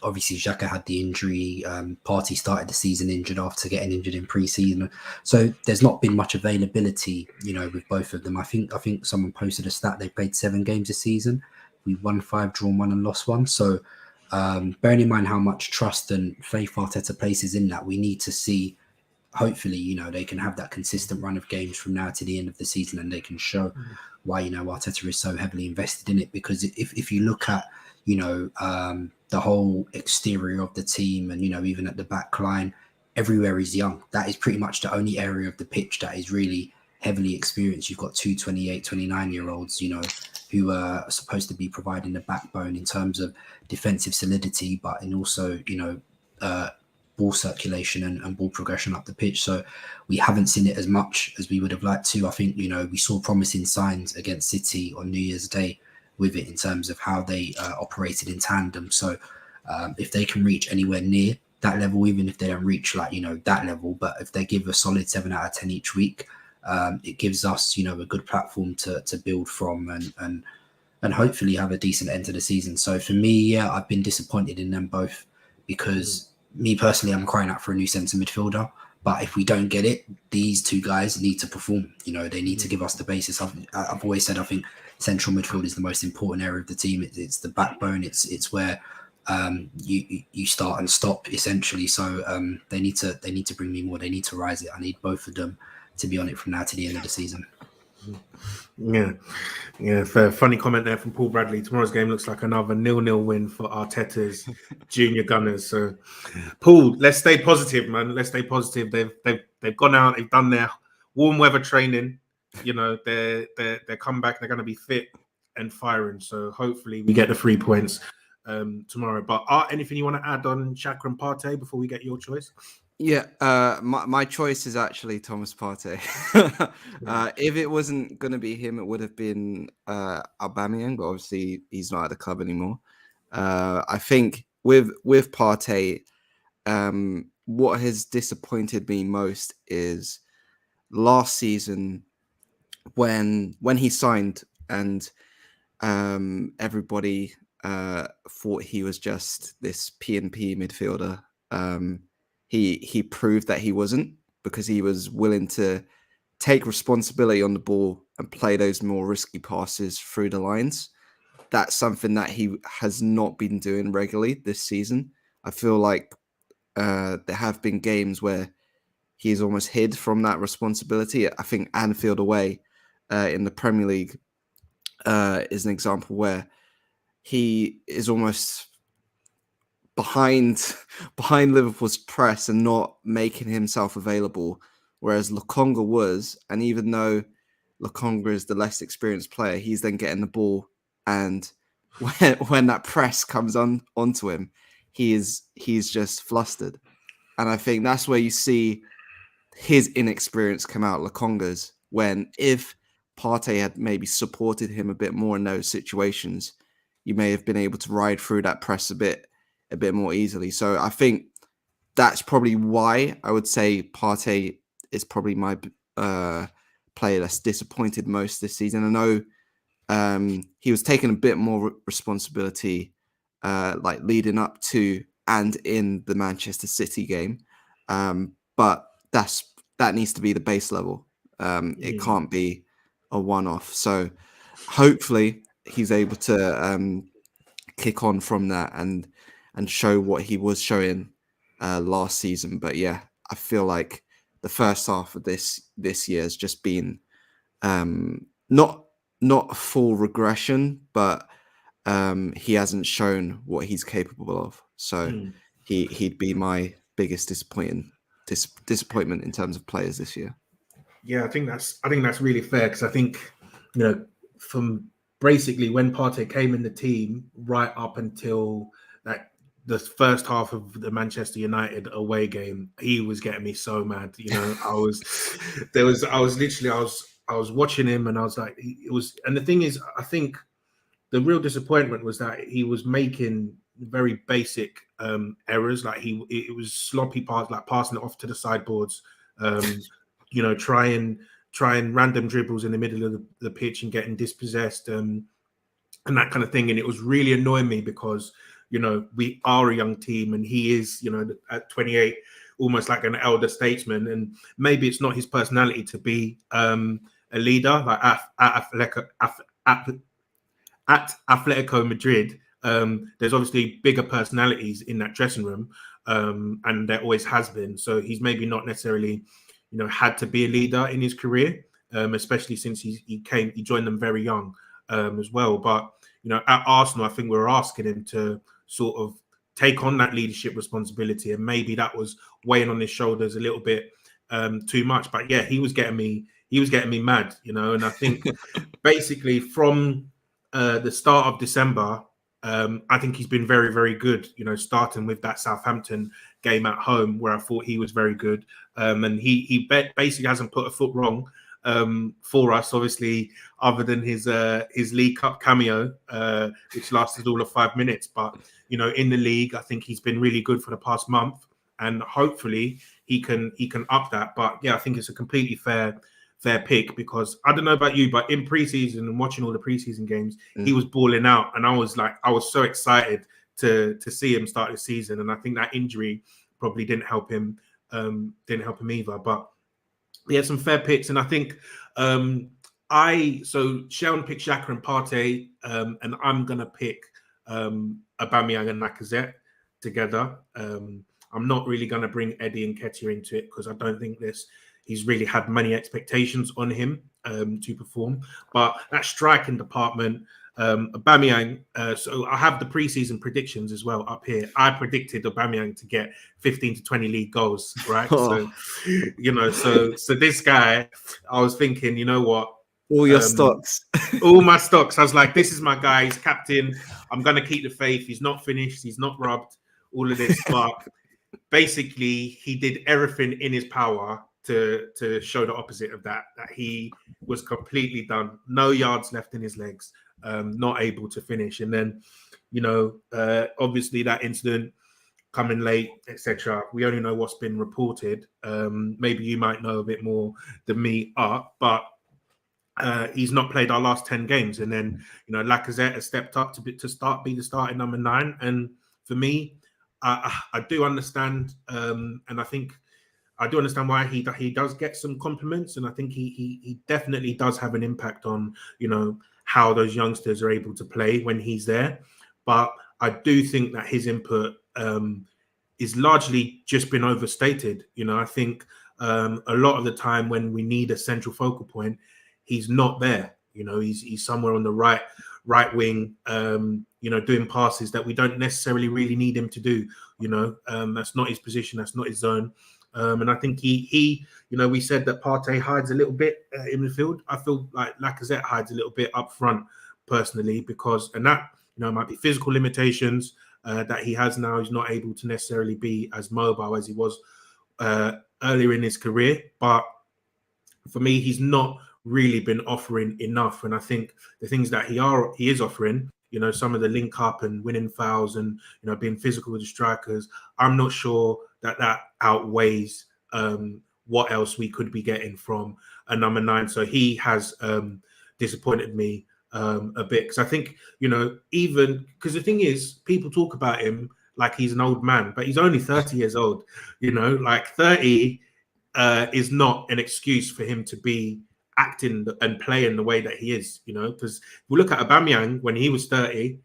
obviously Xhaka had the injury. Partey started the season injured after getting injured in pre-season, so there's not been much availability, with both of them. I think someone posted a stat, they played 7 games this season. We won 5, drawn 1, and lost 1. So bearing in mind how much trust and faith Arteta places in that, we need to see, hopefully, they can have that consistent run of games from now to the end of the season, and they can show why, Arteta is so heavily invested in it. Because if you look at, the whole exterior of the team, and, even at the back line, everywhere is young. That is pretty much the only area of the pitch that is really heavily experienced. You've got 2 28, 29-year-olds, who are supposed to be providing the backbone in terms of defensive solidity, but in also, ball circulation and ball progression up the pitch. So we haven't seen it as much as we would have liked to. I think, we saw promising signs against City on New Year's Day with it, in terms of how they operated in tandem. So if they can reach anywhere near that level, even if they don't reach that level, but if they give a solid 7 out of 10 each week, it gives us, a good platform to build from, and hopefully have a decent end to the season. So for me, I've been disappointed in them both, because me personally, I'm crying out for a new centre midfielder. But if we don't get it, these two guys need to perform. They need to give us the basis. I've always said, I think central midfield is the most important area of the team. It's the backbone. It's where you start and stop, essentially. So they need to bring me more. They need to rise it. I need both of them to be on it from now to the end of the season. Yeah, fair. Funny comment there from Paul Bradley. Tomorrow's game looks like another 0-0 win for Arteta's junior Gunners. So, Paul, let's stay positive, man. Let's stay positive. They've gone out. They've done their warm weather training. They're come back. They're going to be fit and firing. So hopefully we get the 3 points tomorrow. But anything you want to add on Xhaka and Partey before we get your choice? Yeah, my choice is actually Thomas Partey. If it wasn't going to be him, it would have been Aubameyang, but obviously he's not at the club anymore. I think with Partey, what has disappointed me most is last season when he signed, and everybody thought he was just this P&P midfielder. He proved that he wasn't, because he was willing to take responsibility on the ball and play those more risky passes through the lines. That's something that he has not been doing regularly this season. I feel like there have been games where he's almost hid from that responsibility. I think Anfield away in the Premier League is an example where he is almost behind Liverpool's press and not making himself available, whereas Lokonga was. And even though Lokonga is the less experienced player, he's then getting the ball, and when that press comes onto him, he's just flustered. And I think that's where you see his inexperience come out, Lokonga's, when if Partey had maybe supported him a bit more in those situations, you may have been able to ride through that press a bit more easily. So I think that's probably why I would say Partey is probably my player that's disappointed most this season. I know he was taking a bit more responsibility like leading up to and in the Manchester City game. But that needs to be the base level. It can't be a one-off. So hopefully he's able to kick on from that and show what he was showing last season. But yeah, I feel like the first half of this year has just been not a full regression, but he hasn't shown what he's capable of. So he'd be my biggest disappointment in terms of players this year. Yeah, I think that's really fair, because I think, from basically when Partey came in the team right up until the first half of the Manchester United away game, he was getting me so mad. I was watching him and I was like, and the thing is, I think the real disappointment was that he was making very basic errors. Like it was sloppy pass, like passing it off to the sideboards, trying random dribbles in the middle of the pitch and getting dispossessed, and that kind of thing. And it was really annoying me because, we are a young team and he is, at 28, almost like an elder statesman. And maybe it's not his personality to be a leader. Like at Atletico Madrid, there's obviously bigger personalities in that dressing room, and there always has been. So he's maybe not necessarily, had to be a leader in his career, especially since he joined them very young as well. But at Arsenal, I think we were asking him to sort of take on that leadership responsibility, and maybe that was weighing on his shoulders a little bit too much. But yeah, he was getting me mad, and I think basically from the start of December, I think he's been very, very good, starting with that Southampton game at home where I thought he was very good. And he basically hasn't put a foot wrong for us, obviously, other than his League Cup cameo, which lasted all of 5 minutes. But, in the league, I think he's been really good for the past month, and hopefully he can up that. But yeah, I think it's a completely fair pick, because I don't know about you, but in preseason and watching all the preseason games, he was balling out, and I was so excited to see him start the season. And I think that injury probably didn't help him either. But he had some fair picks, and I think Seun picked Xhaka and Partey, and I'm gonna pick Aubameyang and Lacazette together. I'm not really gonna bring Eddie and Nketiah into it because I don't think he's really had many expectations on him to perform. But that striking department, Aubameyang, so I have the preseason predictions as well up here. I predicted Aubameyang to get 15 to 20 league goals, right? So this guy, I was thinking, you know what? All your stocks. All my stocks. I was like, this is my guy. He's captain. I'm going to keep the faith. He's not finished. He's not robbed. All of this. But basically, he did everything in his power to show the opposite of that he was completely done. No yards left in his legs. Not able to finish. And then, obviously that incident coming late, etc. We only know what's been reported. Maybe you might know a bit more than me, but he's not played our last 10 games. And then, Lacazette has stepped up to be the starting number 9. And for me, I do understand, and I think I do understand why he does get some compliments, and I think he definitely does have an impact on, how those youngsters are able to play when he's there. But I do think that his input is largely just been overstated. I think a lot of the time when we need a central focal point, he's not there. He's somewhere on the right right wing, doing passes that we don't necessarily really need him to do. That's not his position. That's not his zone. And I think he we said that Partey hides a little bit in midfield. I feel like Lacazette hides a little bit up front personally and that might be physical limitations that he has now. He's not able to necessarily be as mobile as he was earlier in his career, but for me, he's not really been offering enough. And I think the things that he is offering, some of the link up and winning fouls and being physical with the strikers, I'm not sure that outweighs what else we could be getting from a number 9. So he has disappointed me a bit, because I think even because the thing is, people talk about him like he's an old man, but he's only 30 years old. 30 is not an excuse for him to be acting and playing the way that he is. Because if we look at Aubameyang when he was 30,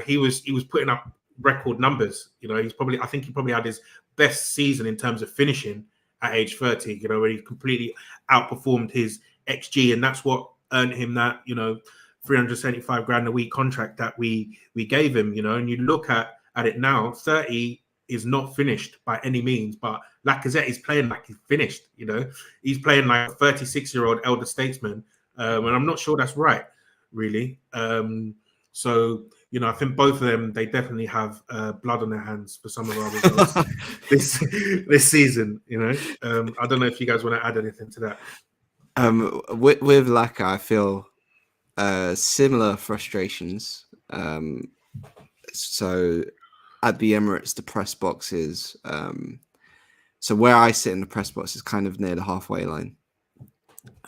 he was putting up record numbers. I think he probably had his best season in terms of finishing at age 30. Where he completely outperformed his XG, and that's what earned him that 375 grand a week contract that we gave him. And you look at it now, 30 is not finished by any means, but Lacazette is playing like he's finished. He's playing like a 36-year-old elder statesman, and I'm not sure that's right, really. So I think both of them, they definitely have blood on their hands for some of our results this season. I don't know if you guys want to add anything to that. With Laka, I feel similar frustrations. So at the Emirates, the press box is so where I sit in the press box is kind of near the halfway line,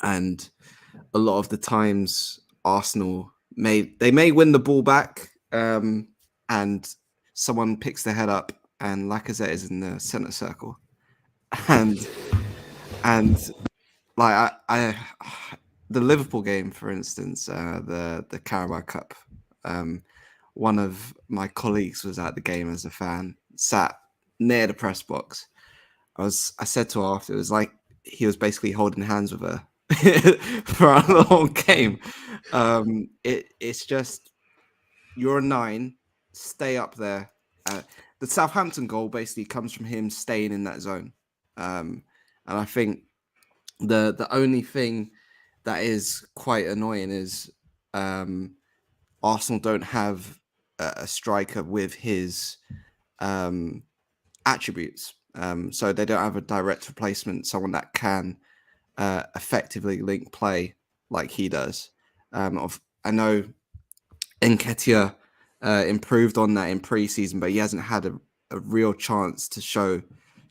and a lot of the times Arsenal may win the ball back, and someone picks their head up, and Lacazette is in the center circle, and like I the Liverpool game, for instance, the Carabao Cup. One of my colleagues was at the game as a fan, sat near the press box. I said to her after, it was like he was basically holding hands with her for the whole game. It's just, you're a 9, stay up there. The Southampton goal basically comes from him staying in that zone. And I think the only thing that is quite annoying is Arsenal don't have a striker with his attributes. So they don't have a direct replacement, someone that can effectively link play like he does. I know Nketiah improved on that in pre-season, but he hasn't had a real chance to show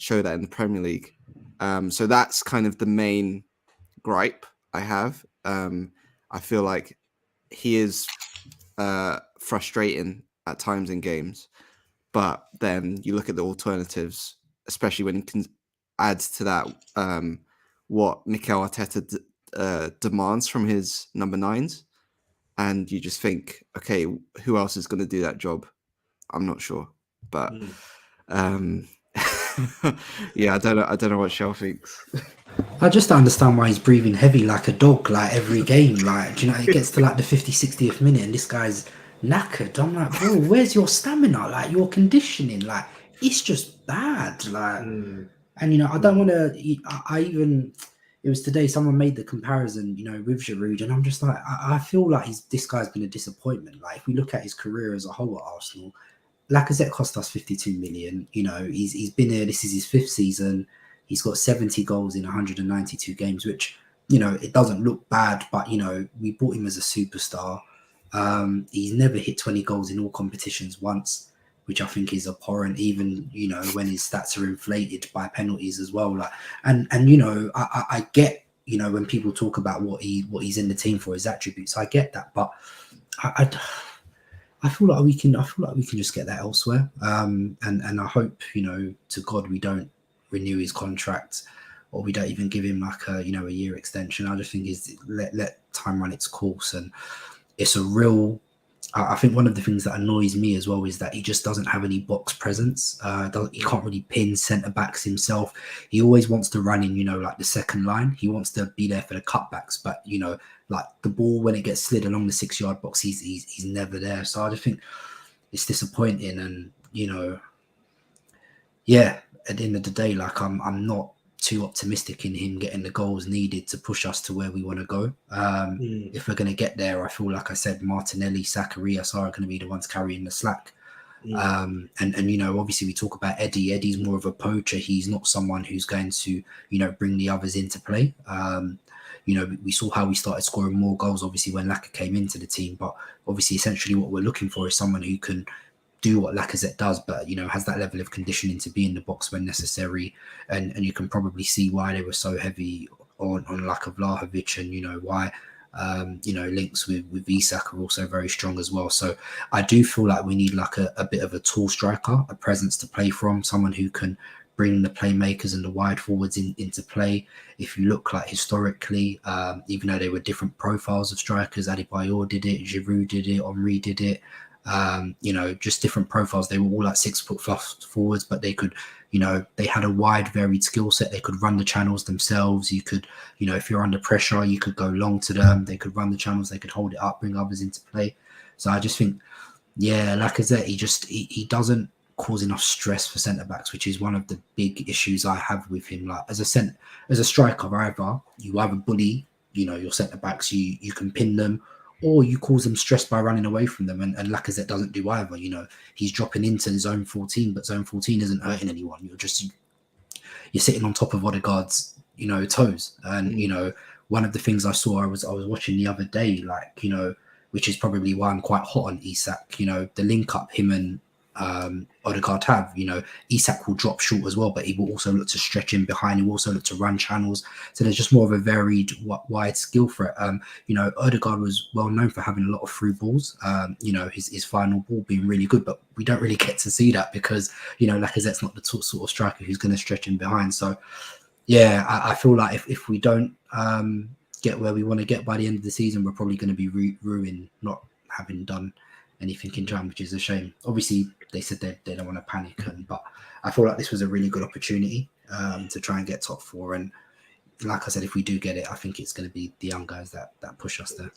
that in the Premier League. So that's kind of the main gripe I have. I feel like he is frustrating at times in games, but then you look at the alternatives, especially when you can add to that what Mikel Arteta demands from his number 9s, and you just think, okay, who else is going to do that job? I'm not sure, but yeah, I don't know what Shell thinks. I just don't understand why he's breathing heavy like a dog, like every game. Like, it gets to like the 50th, 60th minute and this guy's knackered. I'm like, bro, where's your stamina? Like, your conditioning? Like, it's just bad. Like, and I don't want to. It was today someone made the comparison, with Giroud, and I'm just like, I feel like this guy's been a disappointment. Like, if we look at his career as a whole at Arsenal, Lacazette cost us 52 million. He's been here. This is his 5th season. He's got 70 goals in 192 games, which, it doesn't look bad, but, we bought him as a superstar. He's never hit 20 goals in all competitions once, which I think is abhorrent, even, when his stats are inflated by penalties as well. Like, and I get, when people talk about what he's in the team for, his attributes, I get that, but I feel like we can just get that elsewhere. And I hope, to God, we don't renew his contract, or we don't even give him like a year extension. I just think is let time run its course, and it's a real I think one of the things that annoys me as well is that he just doesn't have any box presence. He can't really pin centre backs himself. He always wants to run in, like the second line. He wants to be there for the cutbacks, but like the ball when it gets slid along the 6-yard box, he's never there. So I just think it's disappointing, and yeah, at the end of the day, like I'm not too optimistic in him getting the goals needed to push us to where we want to go. If we're going to get there, I feel like I said, Martinelli, Zacharias are going to be the ones carrying the slack. And obviously we talk about Eddie. Eddie's more of a poacher. He's not someone who's going to, bring the others into play. We saw how we started scoring more goals, obviously, when Laka came into the team. But obviously, essentially what we're looking for is someone who can do what Lacazette does, but has that level of conditioning to be in the box when necessary, and you can probably see why they were so heavy on lack of Vlahovic, and why links with Isak are also very strong as well. So I do feel like we need like a bit of a tall striker, a presence to play from, someone who can bring the playmakers and the wide forwards into play. If you look like historically, even though they were different profiles of strikers, Adebayor did it, Giroud did it, Henry did it. Just different profiles. They were all like 6 foot fluff forwards, but they could, they had a wide varied skill set. They could run the channels themselves. You could, if you're under pressure, you could go long to them. They could run the channels. They could hold it up, bring others into play. So I just think, Lacazette, he doesn't cause enough stress for centre backs, which is one of the big issues I have with him. Like as a striker, you either bully, your centre backs, you can pin them, or you cause them stress by running away from them, and Lacazette doesn't do either. He's dropping into zone 14, but zone 14 isn't hurting anyone. You're sitting on top of Odegaard's, toes. And one of the things I saw, I was watching the other day, which is probably why I'm quite hot on Isak. The link up him and Odegaard have, Isak will drop short as well, but he will also look to stretch in behind. He will also look to run channels. So there's just more of a varied, wide skill threat. Odegaard was well known for having a lot of through balls. His final ball being really good, but we don't really get to see that because Lacazette's not the sort of striker who's going to stretch in behind. So yeah, I feel like if we don't get where we want to get by the end of the season, we're probably going to be ruined not having done anything in Jan, which is a shame. Obviously, they said they don't want to panic, but I feel like this was a really good opportunity to try and get top 4. And like I said, if we do get it, I think it's going to be the young guys that push us there.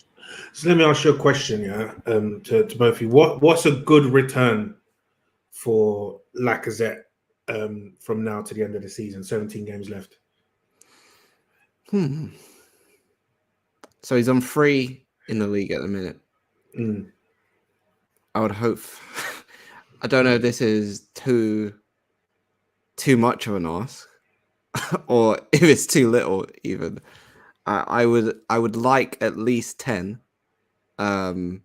So let me ask you a question, to both of you. What's a good return for Lacazette from now to the end of the season? 17 games left. So he's on 3 in the league at the minute. I would hope. I don't know if this is too much of an ask, or if it's too little. Even I would like at least 10. I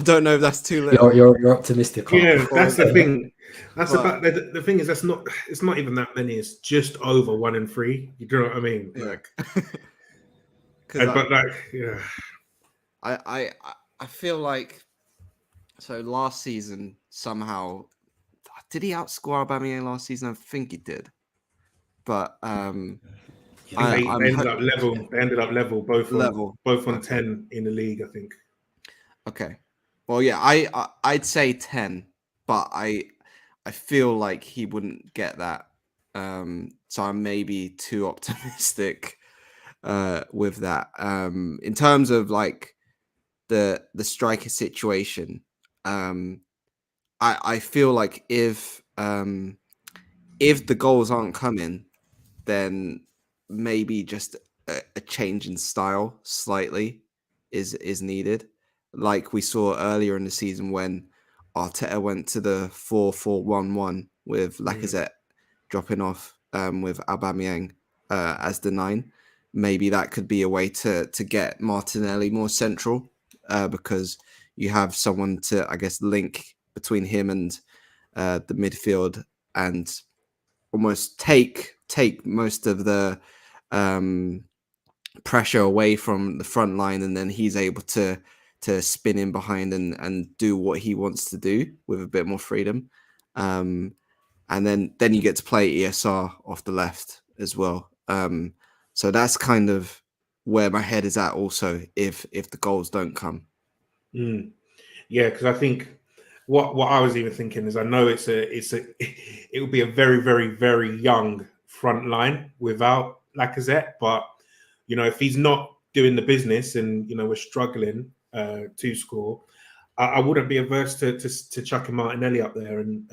don't know if that's too little. You're optimistic. Yeah, that's the thing. About the thing is it's not even that many. It's just over 1 in 3. You know what I mean? Yeah. I feel like. So last season, somehow, did he outscore Aubameyang last season? I think he did. But they ended up level. They ended up level, both on 10 in the league, I think. Okay. Well, yeah, I'd say 10, but I feel like he wouldn't get that. So I'm maybe too optimistic with that. In terms of like the striker situation. I feel like if the goals aren't coming, then maybe just a change in style slightly is needed. Like we saw earlier in the season when Arteta went to the 4-4-1-1 with Lacazette dropping off with Aubameyang as the 9. Maybe that could be a way to get Martinelli more central because you have someone to, I guess, link between him and the midfield and almost take most of the pressure away from the front line, and then he's able to spin in behind and do what he wants to do with a bit more freedom. And then you get to play ESR off the left as well. So that's kind of where my head is at also if the goals don't come. Yeah, because I think what I was even thinking is I know it would be a very, very, very young front line without Lacazette, but if he's not doing the business and we're struggling to score, I wouldn't be averse to chucking Martinelli up there, and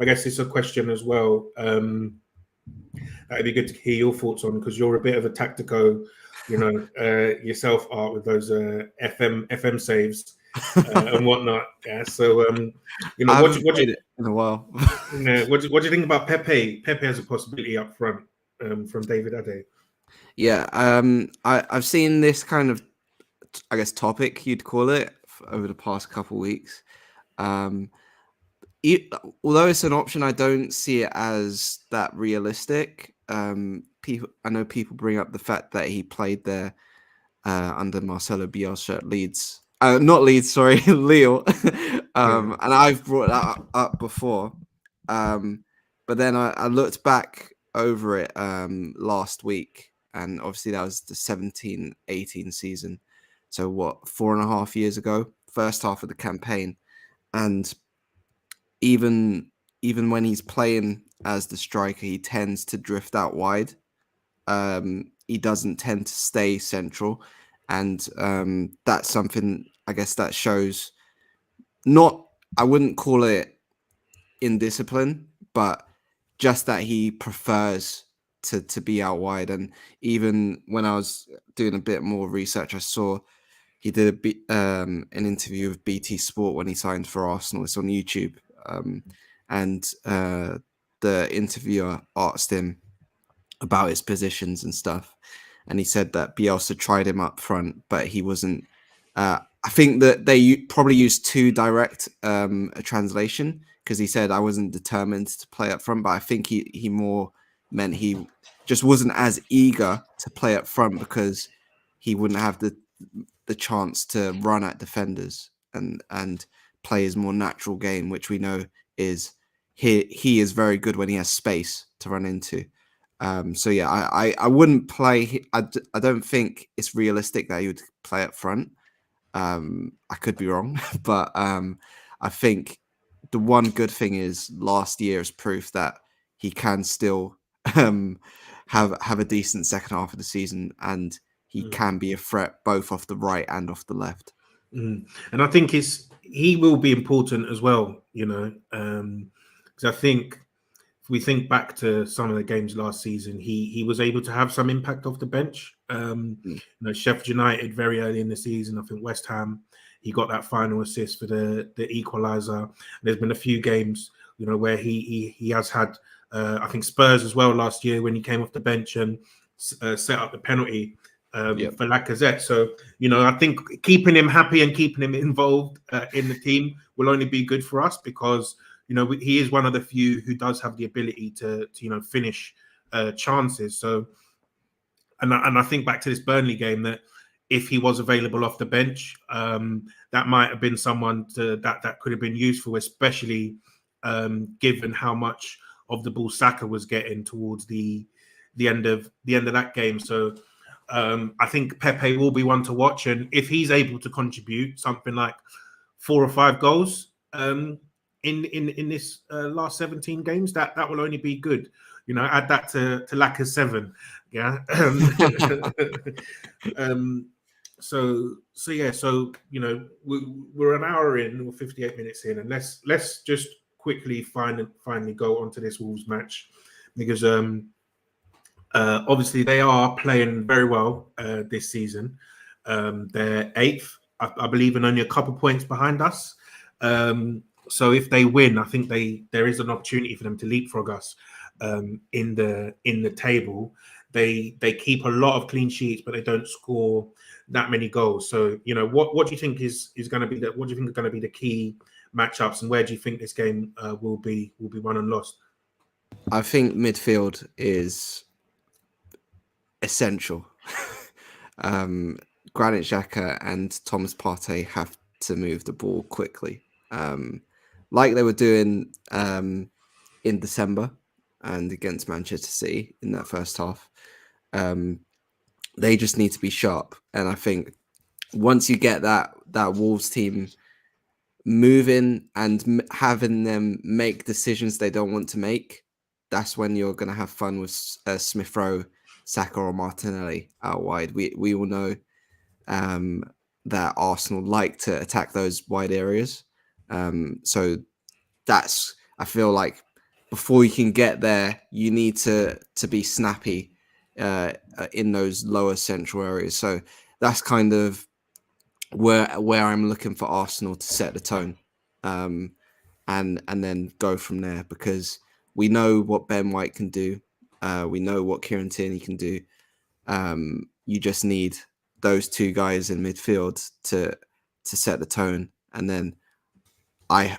I guess it's a question as well. That'd be good to hear your thoughts on, because you're a bit of a tactico, yourself, Art, with those FM saves and whatnot. Yeah. So I what haven't what do played it in a while. what do you think about Pepe? Pepe has a possibility up front from David Ade. Yeah, I've seen this kind of, I guess, topic you'd call it over the past couple of weeks. Although it's an option, I don't see it as that realistic. I know people bring up the fact that he played there under Marcelo Bielsa at Leeds. Not Leeds, sorry, Lille. And I've brought that up before. But then I looked back over it last week, and obviously that was the 17-18 season. So what, 4.5 years ago, first half of the campaign. And even when he's playing as the striker, he tends to drift out wide. He doesn't tend to stay central. And that's something, I guess, that shows I wouldn't call it indiscipline, but just that he prefers to be out wide. And even when I was doing a bit more research, I saw he did an interview with BT Sport when he signed for Arsenal. It's on YouTube. And the interviewer asked him about his positions and stuff. And he said that Bielsa tried him up front, but he wasn't. I think that they probably used too direct a translation, because he said, I wasn't determined to play up front, but I think he more meant he just wasn't as eager to play up front because he wouldn't have the chance to run at defenders and play his more natural game, which we know is he is very good when he has space to run into. So yeah, I wouldn't play. I don't think it's realistic that he would play up front. I could be wrong, but I think the one good thing is last year is proof that he can still have a decent second half of the season, and he can be a threat both off the right and off the left. And I think he will be important as well, because I think if we think back to some of the games last season, he was able to have some impact off the bench. Sheffield United very early in the season, I think West Ham, he got that final assist for the equaliser. There's been a few games, where he has had, I think Spurs as well last year when he came off the bench and set up the penalty for Lacazette. So, I think keeping him happy and keeping him involved in the team will only be good for us, because he is one of the few who does have the ability to finish chances. So, and I think back to this Burnley game, that if he was available off the bench, that might have been someone that could have been useful, especially given how much of the ball Saka was getting towards the end of that game. So I think Pepe will be one to watch, and if he's able to contribute something like 4 or 5 goals in this last 17 games, that will only be good. Add that to Laka's 7. Yeah. So yeah. So we're an hour in, or 58 minutes in, and let's just quickly finally go onto this Wolves match, because obviously they are playing very well this season. They're 8th, I believe, and only a couple points behind us. So if they win, I think there is an opportunity for them to leapfrog us in the table. They keep a lot of clean sheets, but they don't score that many goals. So what do you think is going to be what do you think are going to be the key matchups, and where do you think this game will be won and lost? I think midfield is essential. Granit Xhaka and Thomas Partey have to move the ball quickly, like they were doing in December and against Manchester City in that first half. They just need to be sharp, and I think once you get that Wolves team moving and having them make decisions they don't want to make, that's when you're going to have fun with Smith Rowe, Saka, or Martinelli out wide. We all know that Arsenal like to attack those wide areas. So that's, I feel like, before you can get there, you need to be snappy in those lower central areas. So that's kind of where I'm looking for Arsenal to set the tone, and then go from there, because we know what Ben White can do. We know what Kieran Tierney can do. You just need those two guys in midfield to set the tone. And then I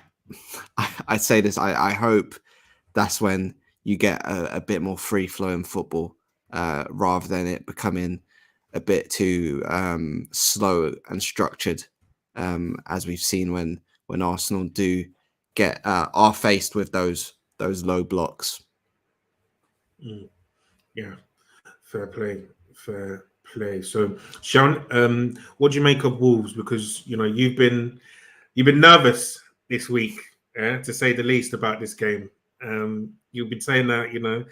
say this, I hope that's when you get a bit more free flowing football, rather than it becoming a bit too slow and structured, as we've seen when Arsenal do get are faced with those low blocks. Yeah, fair play. So, Sean, what do you make of Wolves? Because you've been nervous this week, to say the least, about this game. You've been saying that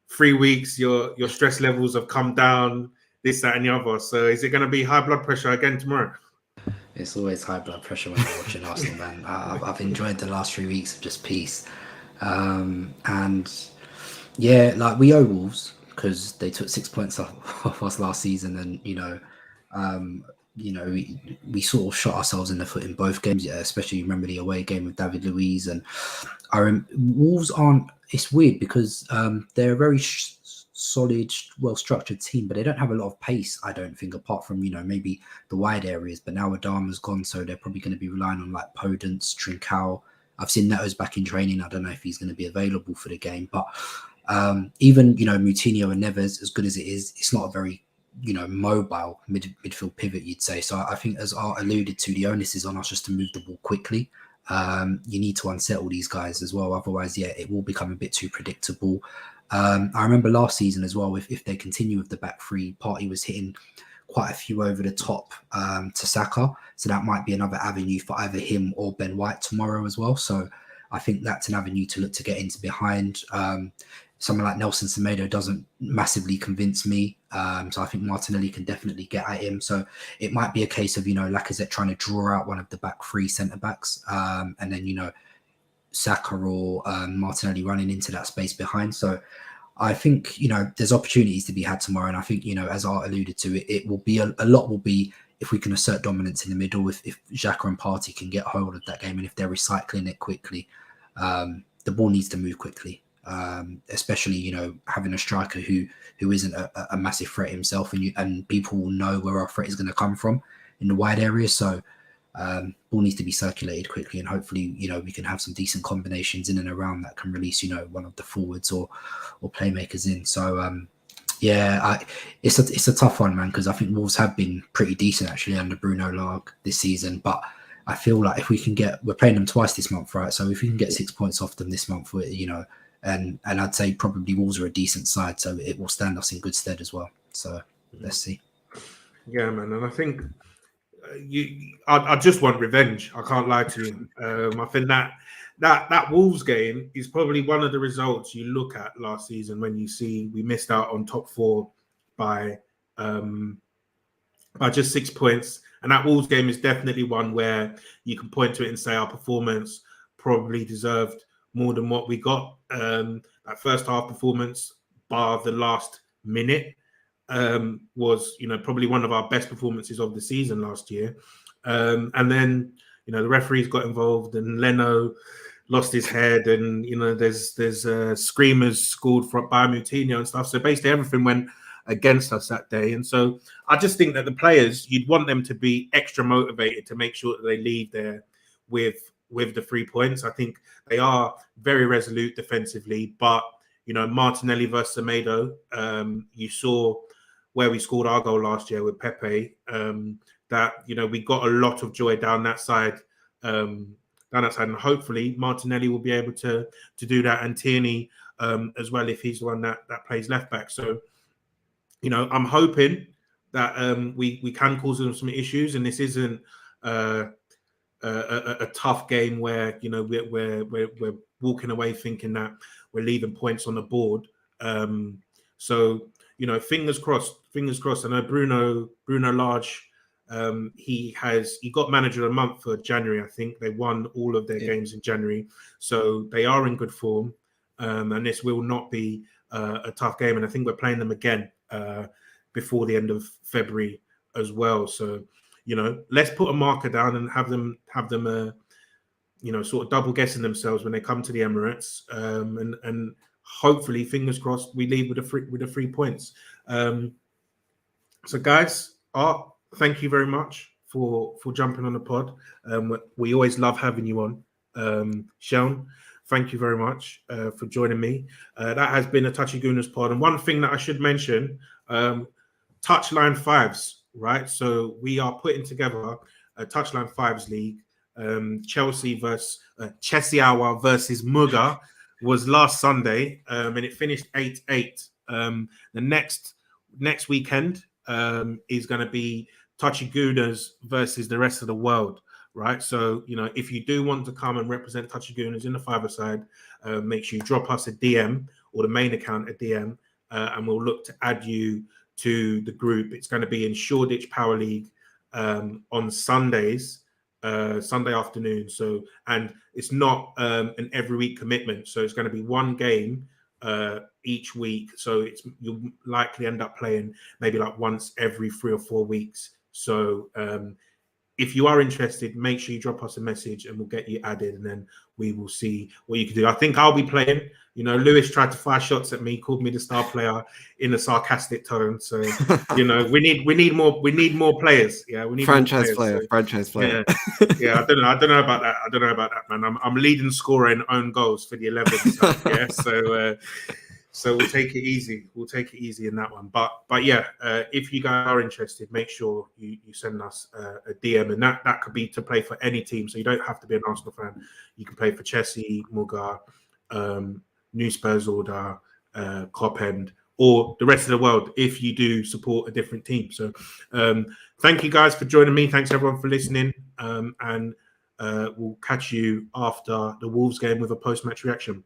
3 weeks your stress levels have come down, this, that, and the other. So, is it going to be high blood pressure again tomorrow? It's always high blood pressure when you're watching Arsenal, man. I've enjoyed the last 3 weeks of just peace, and yeah, like, we owe Wolves because they took 6 points off us last season, and we sort of shot ourselves in the foot in both games. Especially remember the away game with David Luiz, and Wolves aren't. It's weird because they're a very solid, well-structured team, but they don't have a lot of pace, I don't think, apart from maybe the wide areas. But now Adama's gone, so they're probably going to be relying on like Podence, Trincao. I've seen Neto's back in training. I don't know if he's going to be available for the game, but even Moutinho and Neves, as good as it is, it's not a very mobile midfield pivot, you'd say. So I think, as Art alluded to, the onus is on us just to move the ball quickly. You need to unsettle these guys as well, otherwise it will become a bit too predictable. I remember last season as well, if they continue with the back three, Partey was hitting quite a few over the top to Saka, so that might be another avenue for either him or Ben White tomorrow as well. So I think that's an avenue to look to get into behind. Someone like Nelson Semedo doesn't massively convince me, so I think Martinelli can definitely get at him. So it might be a case of Lacazette trying to draw out one of the back three centre backs, and then Saka or Martinelli running into that space behind. So I think there's opportunities to be had tomorrow, and I think as Art alluded to, it will be a lot will be if we can assert dominance in the middle, if Xhaka and Partey can get hold of that game, and if they're recycling it quickly. The ball needs to move quickly, especially having a striker who isn't a massive threat himself, and people will know where our threat is going to come from in the wide area. So ball needs to be circulated quickly, and hopefully we can have some decent combinations in and around that can release one of the forwards or playmakers in. So it's a tough one, man, because I think Wolves have been pretty decent actually under Bruno Lage this season, but I feel like if we can we're playing them twice this month, right? So if we can get 6 points off them this month, and I'd say probably Wolves are a decent side, so it will stand us in good stead as well. So let's see. Yeah, man, and I think I just want revenge. I can't lie to you. I think that Wolves game is probably one of the results you look at last season when you see we missed out on top four by just 6 points. And that Wolves game is definitely one where you can point to it and say our performance probably deserved more than what we got. That first half performance, bar the last minute, was probably one of our best performances of the season last year. And then the referees got involved, and Leno lost his head, and there's screamers scored by Moutinho and stuff. So basically everything went against us that day. And so I just think that the players, you'd want them to be extra motivated to make sure that they leave there with the 3 points. I think they are very resolute defensively, but Martinelli versus Semedo, you saw where we scored our goal last year with Pepe, that we got a lot of joy down that side, and hopefully Martinelli will be able to do that, and Tierney as well, if he's the one that plays left back. So I'm hoping that we can cause them some issues, and this isn't a tough game where we're walking away thinking that we're leaving points on the board. So fingers crossed. I know Bruno Lage. He got manager of the month for January. I think they won all of their games in January, so they are in good form. And this will not be a tough game. And I think we're playing them again before the end of February as well. So let's put a marker down and have them sort of double guessing themselves when they come to the Emirates, and hopefully, fingers crossed, we leave with the 3 points. So guys, Art, thank you very much for jumping on the pod. We always love having you on. Seun, thank you very much for joining me. That has been a Touchy Gooners pod. And one thing that I should mention, Touchline Fives, right? So we are putting together a Touchline Fives league. Chelsea versus Chesiawa versus Muga was last Sunday, and it finished 8-8. The next weekend is going to be Touchy Gooners versus the rest of the world, right? So if you do want to come and represent Touchy Gooners in the five-a-side, make sure you drop us a DM or the main account a DM, and we'll look to add you to the group. It's going to be in Shoreditch Power League on Sundays. Sunday afternoon. So, and it's not an every week commitment. So it's going to be one game each week. So you'll likely end up playing maybe like once every 3 or 4 weeks. So if you are interested, make sure you drop us a message and we'll get you added, and then we will see what you can do. I think I'll be playing. Lewis tried to fire shots at me, called me the star player in a sarcastic tone. So, we need more players. Yeah, we need franchise more players, franchise player. Yeah. I don't know about that, man. I'm leading scorer in own goals for the 11th. Yeah, so we'll take it easy. We'll take it easy in that one. But yeah, if you guys are interested, make sure you send us a DM, and that could be to play for any team. So you don't have to be an Arsenal fan. You can play for Chelsea, Muga, New Spurs Order, Cop End, or the rest of the world if you do support a different team. So thank you guys for joining me. Thanks everyone for listening. And we'll catch you after the Wolves game with a post-match reaction.